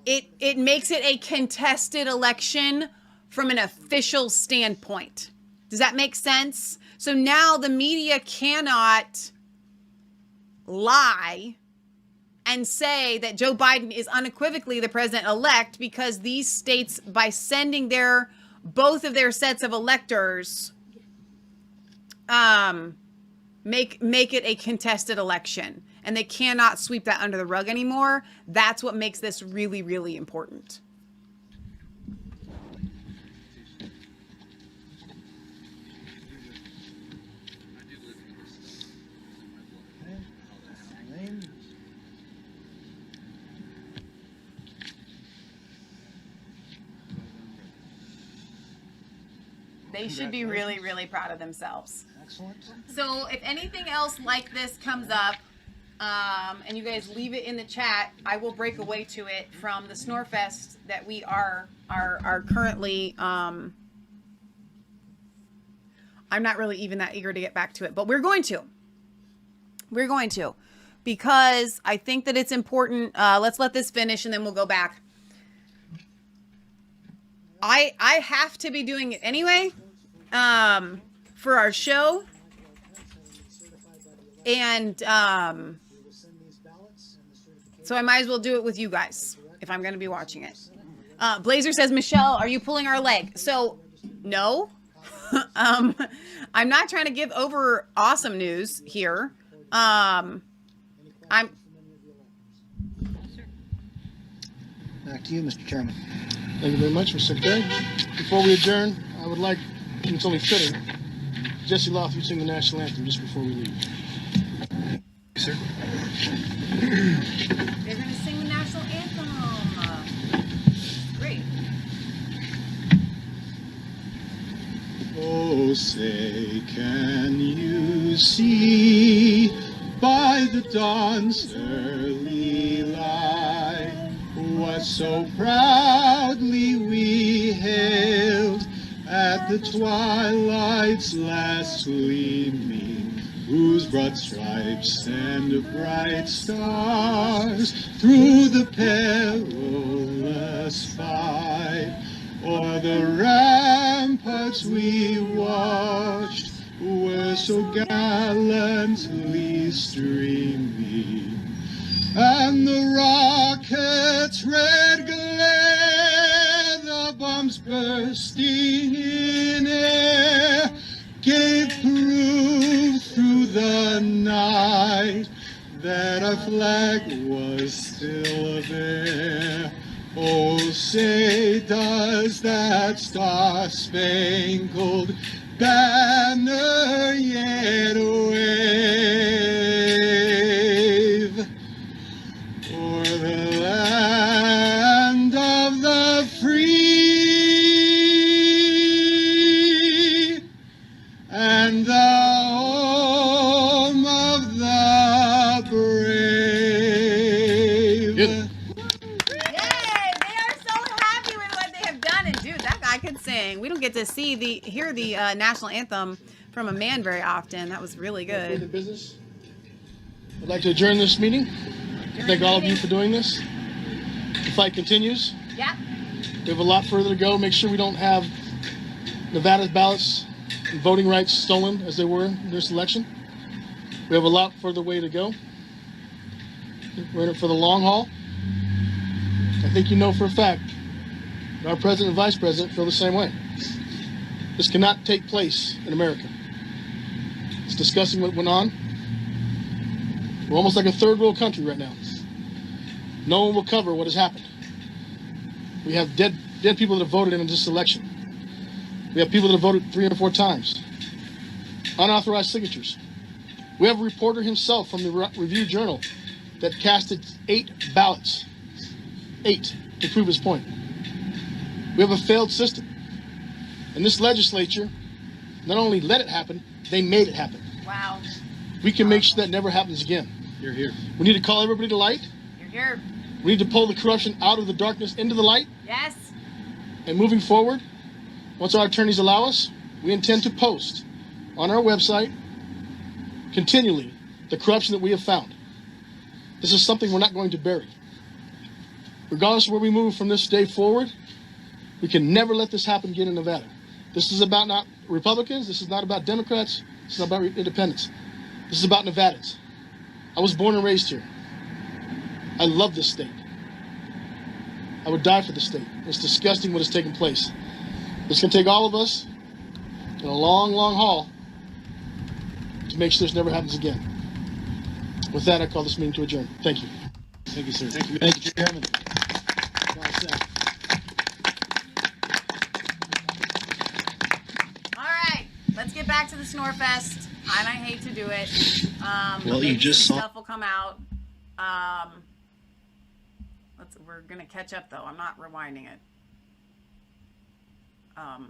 it makes it a contested election from an official standpoint. Does that make sense? So now the media cannot lie and say that Joe Biden is unequivocally the president-elect, because these states, by sending both of their sets of electors, make it a contested election, and they cannot sweep that under the rug anymore. That's what makes this really, really important. They should be really, really proud of themselves. Excellent. So if anything else like this comes up, and you guys leave it in the chat, I will break away to it from the Snorefest that we are currently, I'm not really even that eager to get back to it, but we're going to. We're going to. Because I think that it's important. Let's let this finish and then we'll go back. I have to be doing it anyway, for our show, and so I might as well do it with you guys if I'm going to be watching it. Blazer says, Michelle, are you pulling our leg? So no, I'm not trying to give over awesome news here. Back to you, Mr. Chairman. Thank you very much, Mr. Secretary. Before we adjourn, I would like, and it's only fitting, Jesse Loth, you sing the national anthem just before we leave. Sir. They're going to sing the national anthem. Great. Oh, say, can you see by the dawn's early light what so proudly we hailed at the twilight's last gleaming, whose broad stripes and bright stars through the perilous fight o'er the ramparts we watched were so gallantly streaming, and the rocket's red glare, the bombs bursting in air, gave proof through the night that our flag was still there. Oh, say, does that star-spangled banner yet wave o'er the land of the free and the home of the brave? Yay! They are so happy with what they have done. And dude, that guy could sing. We don't get to hear the national anthem from a man very often. That was really good. Further business? I'd like to adjourn this meeting. Thank all of you for doing this. The fight continues. Yeah. We have a lot further to go. Make sure we don't have Nevada's ballots and voting rights stolen as they were in this election. We have a lot further way to go. We're in it for the long haul. I think you know for a fact that our president and vice president feel the same way. This cannot take place in America. It's discussing what went on. We're almost like a third world country right now. No one will cover what has happened. We have dead people that have voted in this election. We have people that have voted 3 or 4 times. Unauthorized signatures. We have a reporter himself from the Review Journal that casted 8 ballots. 8 to prove his point. We have a failed system. And this legislature not only let it happen, they made it happen. Wow. We can make sure that never happens again. You're here. We need to call everybody to light. You're here. We need to pull the corruption out of the darkness into the light. Yes. And moving forward, once our attorneys allow us, we intend to post on our website continually the corruption that we have found. This is something we're not going to bury. Regardless of where we move from this day forward, we can never let this happen again in Nevada. This is about not Republicans. This is not about Democrats. This is not about independents. This is about Nevadans. I was born and raised here. I love this state. I would die for the state. It's disgusting what has taken place. It's going to take all of us in a long, long haul to make sure this never happens again. With that, I call this meeting to adjourn. Thank you. Thank you, sir. Thank you, Chairman. All right, let's get back to the Snorefest. And I hate to do it. Well, you just saw. Stuff will come out. We're gonna catch up though. I'm not rewinding it. All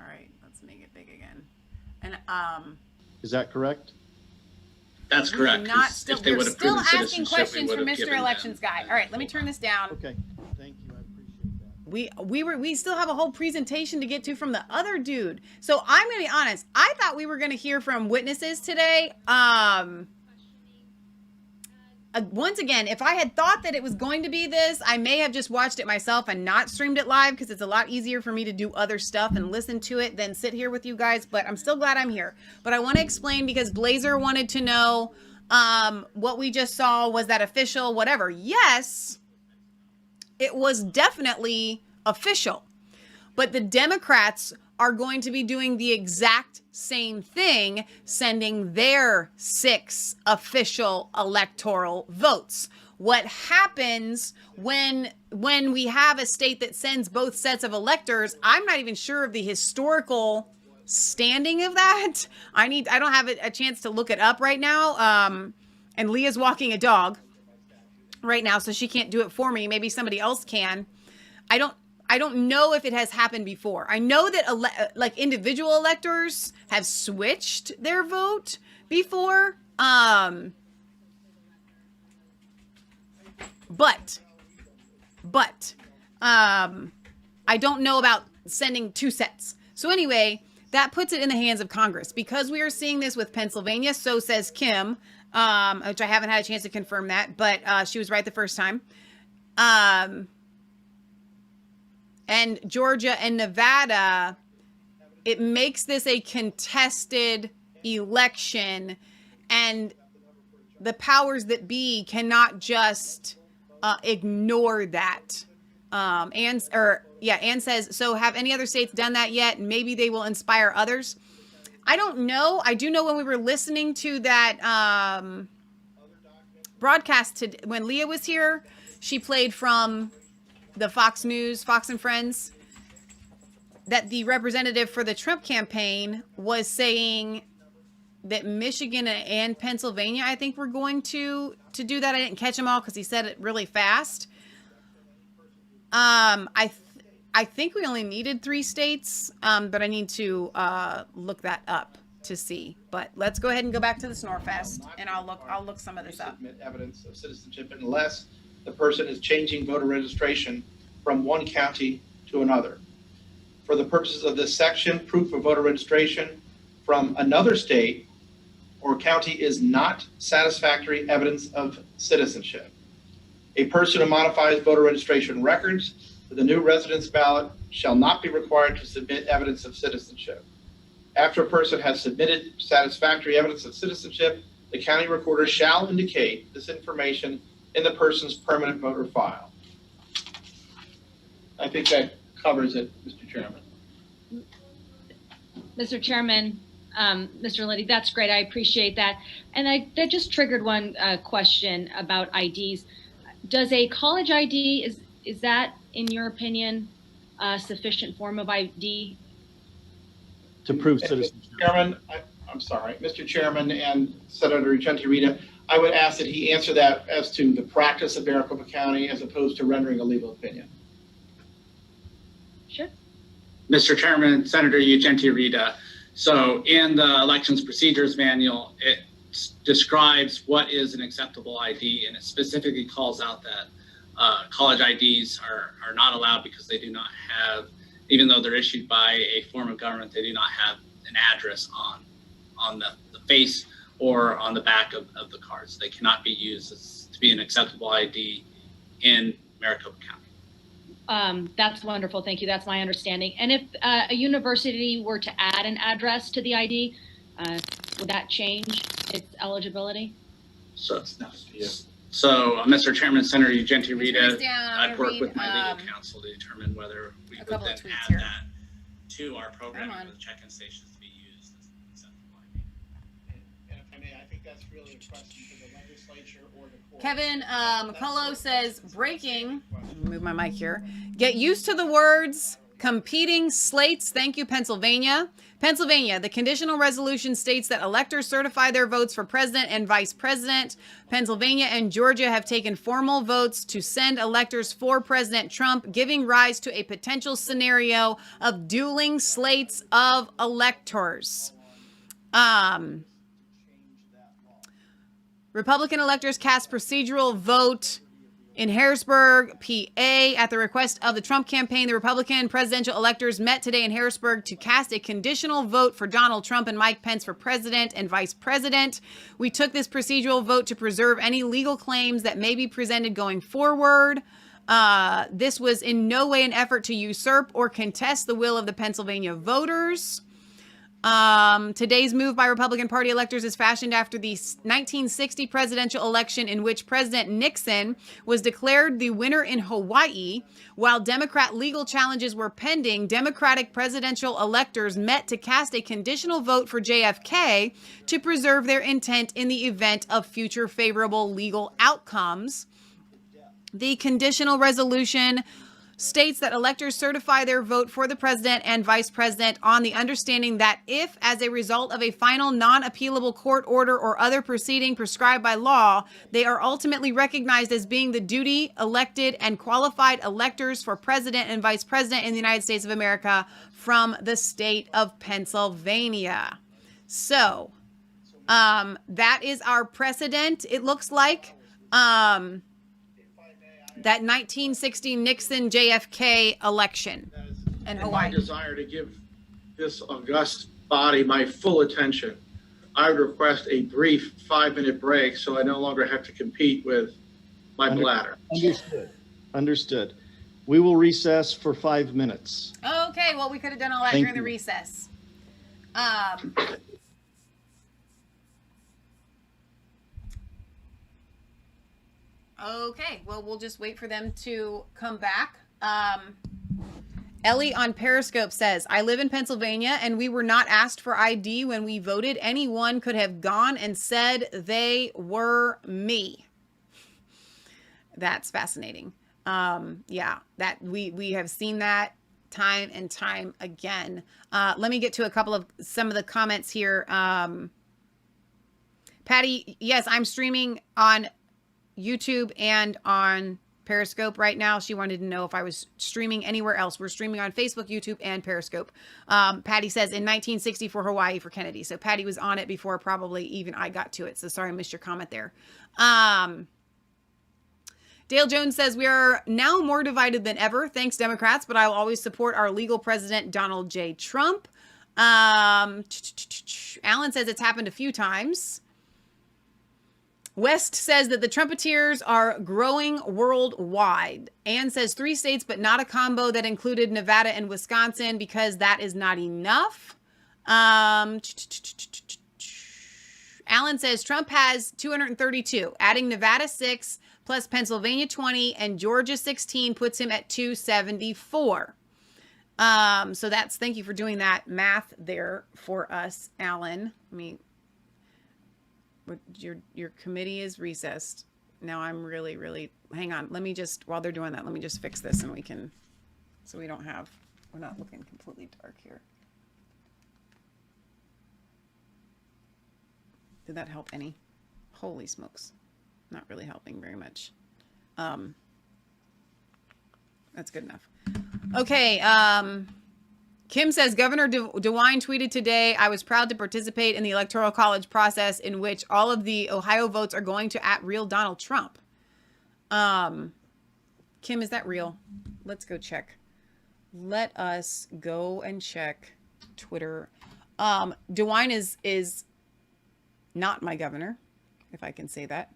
right, let's make it big again. And Is that correct? That's correct. Not still. We're still asking questions from Mr. given Elections guy. All right, let me turn this down. Okay. Thank you. I appreciate that. We still have a whole presentation to get to from the other dude. So I'm gonna be honest. I thought we were gonna hear from witnesses today. Once again, if I had thought that it was going to be this, I may have just watched it myself and not streamed it live because it's a lot easier for me to do other stuff and listen to it than sit here with you guys. But I'm still glad I'm here. But I want to explain because Blazer wanted to know what we just saw. Was that official? Whatever. Yes, it was definitely official. But the Democrats are going to be doing the exact same thing, sending their 6 official electoral votes. What happens when we have a state that sends both sets of electors? I'm not even sure of the historical standing of that. I don't have a chance to look it up right now. And Leah's walking a dog right now, so she can't do it for me. Maybe somebody else can. I don't know if it has happened before. I know that like individual electors have switched their vote before. But I don't know about sending 2 sets. So anyway, that puts it in the hands of Congress because we are seeing this with Pennsylvania. So says Kim, which I haven't had a chance to confirm that, but she was right the first time. And Georgia and Nevada, it makes this a contested election, and the powers that be cannot just ignore that. Ann says, so have any other states done that yet? Maybe they will inspire others. I don't know. I do know when we were listening to that broadcast when Leah was here, she played from the Fox News, Fox and Friends, that the representative for the Trump campaign was saying that Michigan and Pennsylvania, I think, were going to do that. I didn't catch them all because he said it really fast. I think we only needed 3 states, but I need to look that up to see. But let's go ahead and go back to the Snorefest, and I'll look some of this up. Submit evidence of citizenship unless the person is changing voter registration from one county to another. For the purposes of this section, proof of voter registration from another state or county is not satisfactory evidence of citizenship. A person who modifies voter registration records for the new residence ballot shall not be required to submit evidence of citizenship. After a person has submitted satisfactory evidence of citizenship, the county recorder shall indicate this information in the person's permanent voter file. I think that covers it, Mr. Chairman. Mr. Chairman, Mr. Liddy, that's great. I appreciate that. And that just triggered one question about IDs. Does a college ID, is that, in your opinion, a sufficient form of ID? To prove citizenship. Mr. Chairman and Senator Genti-Rita, I would ask that he answer that as to the practice of Maricopa County as opposed to rendering a legal opinion. Sure. Mr. Chairman, Senator Genti-Rita, so in the Elections Procedures Manual, it describes what is an acceptable ID, and it specifically calls out that college IDs are not allowed because they do not have, even though they're issued by a form of government, they do not have an address on the face or on the back of the cards. They cannot be used to be an acceptable ID in Maricopa County. That's wonderful. Thank you. That's my understanding. And if a university were to add an address to the ID, would that change its eligibility? So, Mr. Chairman, Senator Ugenti Rita, I'd work with my legal counsel to determine whether we would then add that to our program for the check-in stations to be used as an acceptable ID. And if I may, I think that's really a question for the legislature or the court. Kevin McCullough says, breaking, move my mic here, get used to the words competing slates. Thank you, Pennsylvania. Pennsylvania, the conditional resolution states that electors certify their votes for president and vice president. Pennsylvania and Georgia have taken formal votes to send electors for President Trump, giving rise to a potential scenario of dueling slates of electors. Republican electors cast procedural vote in Harrisburg, PA. At the request of the Trump campaign, the Republican presidential electors met today in Harrisburg to cast a conditional vote for Donald Trump and Mike Pence for president and vice president. We took this procedural vote to preserve any legal claims that may be presented going forward. This was in no way an effort to usurp or contest the will of the Pennsylvania voters. Today's move by Republican Party electors is fashioned after the 1960 presidential election in which President Nixon was declared the winner in Hawaii. While Democrat legal challenges were pending, Democratic presidential electors met to cast a conditional vote for JFK to preserve their intent in the event of future favorable legal outcomes. The conditional resolution states that electors certify their vote for the president and vice president on the understanding that if, as a result of a final non-appealable court order or other proceeding prescribed by law, they are ultimately recognized as being the duty elected and qualified electors for president and vice president in the United States of America from the state of Pennsylvania. So, that is our precedent, it looks like. That 1960 Nixon JFK election in Hawaii. My desire to give this august body my full attention, I would request a brief 5-minute break so I no longer have to compete with my bladder. Understood. We will recess for 5 minutes. Okay, well, we could have done all that Thank during the you. recess. Okay, well, we'll just wait for them to come back. Ellie on Periscope says, I live in Pennsylvania and we were not asked for ID when we voted. Anyone could have gone and said they were me. That's fascinating. Yeah, that we have seen that time and time again. Let me get to some of the comments here. Patty, yes, I'm streaming on YouTube and on Periscope right now. She wanted to know if I was streaming anywhere else. We're streaming on Facebook, YouTube, and Periscope. Patty says in 1964 Hawaii for Kennedy. So Patty was on it before probably even I got to it. So sorry I missed your comment there. Dale Jones says we are now more divided than ever. Thanks, Democrats, but I will always support our legal president, Donald J. Trump. Alan says it's happened a few times. West says that the Trumpeteers are growing worldwide. Ann says 3 states, but not a combo that included Nevada and Wisconsin because that is not enough. Alan says Trump has 232. Adding Nevada 6 plus Pennsylvania 20 and Georgia 16 puts him at 274. So that's, thank you for doing that math there for us, Alan. Your committee is recessed. Now I'm really, hang on. Let me just, while they're doing that, let me just fix this and we can, so we're not looking completely dark here. Did that help any? Holy smokes. Not really helping very much. That's good enough. Okay. Kim says, Governor DeWine tweeted today, I was proud to participate in the Electoral College process in which all of the Ohio votes are going to @real Donald Trump. Kim, is that real? Let's go check. Let us go and check Twitter. DeWine is not my governor, if I can say that.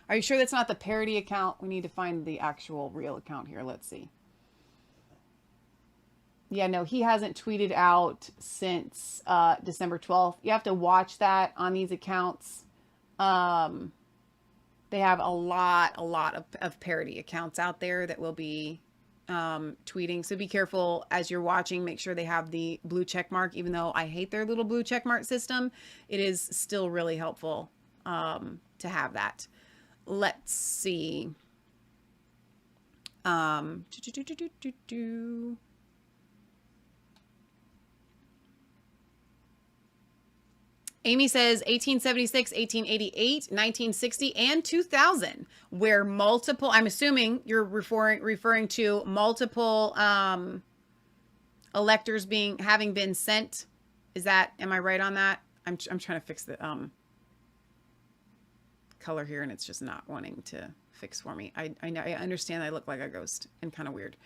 Are you sure that's not the parody account? We need to find the actual real account here. Let's see. Yeah, no, he hasn't tweeted out since December 12th. You have to watch that on these accounts. They have a lot of parody accounts out there that will be tweeting. So be careful as you're watching. Make sure they have the blue check mark. Even though I hate their little blue check mark system, it is still really helpful to have that. Let's see. Amy says 1876, 1888, 1960, and 2000, where multiple, I'm assuming you're referring to multiple electors having been sent. Am I right on that? I'm trying to fix the color here, and it's just not wanting to fix for me. I understand I look like a ghost and kind of weird.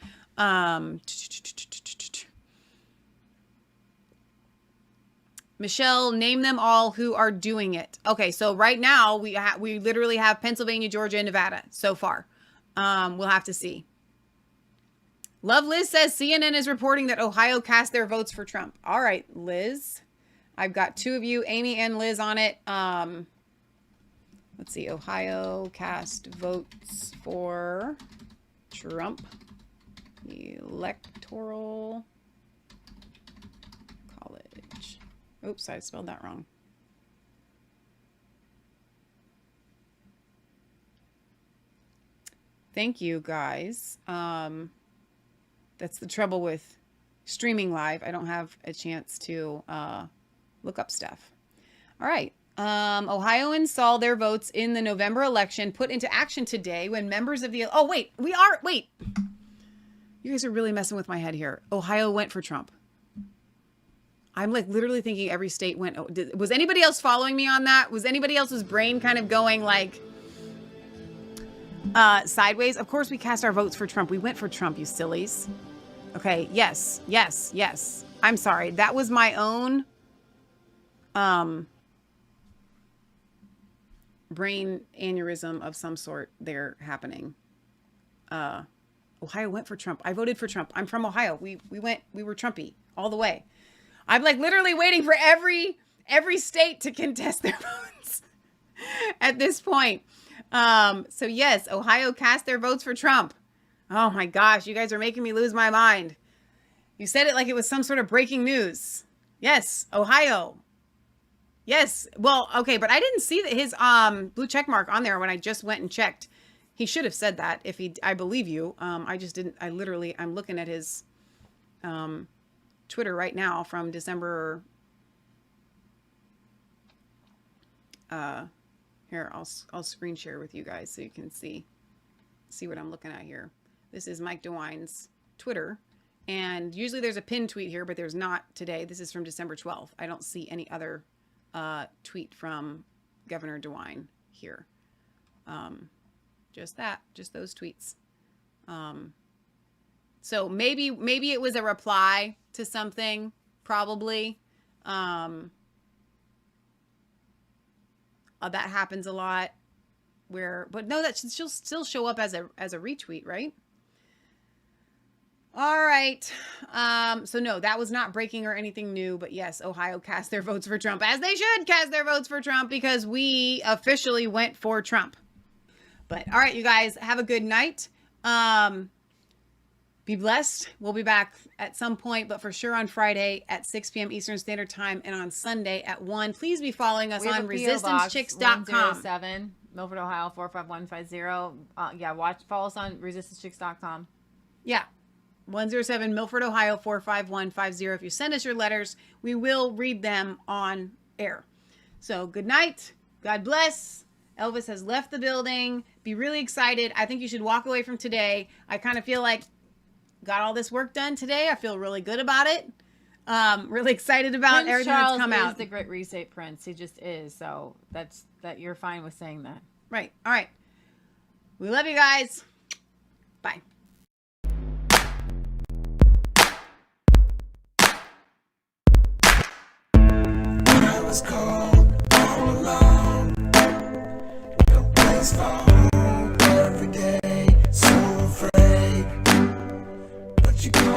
Michelle, name them all who are doing it. Okay, so right now we literally have Pennsylvania, Georgia, and Nevada so far. We'll have to see. Love Liz says CNN is reporting that Ohio cast their votes for Trump. All right, Liz. I've got two of you, Amy and Liz, on it. Let's see. Ohio cast votes for Trump. Electoral College. Oops, I spelled that wrong. Thank you, guys. That's the trouble with streaming live. I don't have a chance to look up stuff. All right. Ohioans saw their votes in the November election put into action today when members of the... Oh, wait. Wait. You guys are really messing with my head here. Ohio went for Trump. I'm like literally thinking every state went... Was anybody else following me on that? Was anybody else's brain kind of going like sideways? Of course we cast our votes for Trump. We went for Trump, you sillies. Okay, yes. I'm sorry. That was my own brain aneurysm of some sort there happening. Ohio went for Trump. I voted for Trump. I'm from Ohio. We were Trumpy all the way. I'm like literally waiting for every state to contest their votes at this point. So yes, Ohio cast their votes for Trump. Oh my gosh, you guys are making me lose my mind. You said it like it was some sort of breaking news. Yes, Ohio. Yes. Well, okay, but I didn't see that his blue check mark on there when I just went and checked. He should have said that if I believe you. I just didn't. I'm looking at his Twitter right now from December. Here, I'll screen share with you guys so you can see what I'm looking at here. This is Mike DeWine's Twitter. And usually there's a pinned tweet here, but there's not today. This is from December 12th. I don't see any other tweet from Governor DeWine here. Just those tweets. So maybe it was a reply to something, probably. That happens a lot. But no, that should still show up as a retweet, right? All right. So no, that was not breaking or anything new, but yes, Ohio cast their votes for Trump, as they should cast their votes for Trump, because we officially went for Trump. But all right, you guys, have a good night. Be blessed. We'll be back at some point, but for sure on Friday at 6 p.m. Eastern Standard Time and on Sunday at 1. Please be following us on resistancechicks.com. 107, Milford, Ohio 45150. Follow us on resistancechicks.com. Yeah. 107 Milford, Ohio 45150. If you send us your letters, we will read them on air. So good night. God bless. Elvis has left the building. Be really excited. I think you should walk away from today. I kind of feel like got all this work done today. I feel really good about it. Really excited about Prince everything Charles that's come is out. the great reset prince. He just is. So that you're fine with saying that. Right. All right. We love you guys. Bye. I was cold all alone. No place for home every day. So afraid, but you.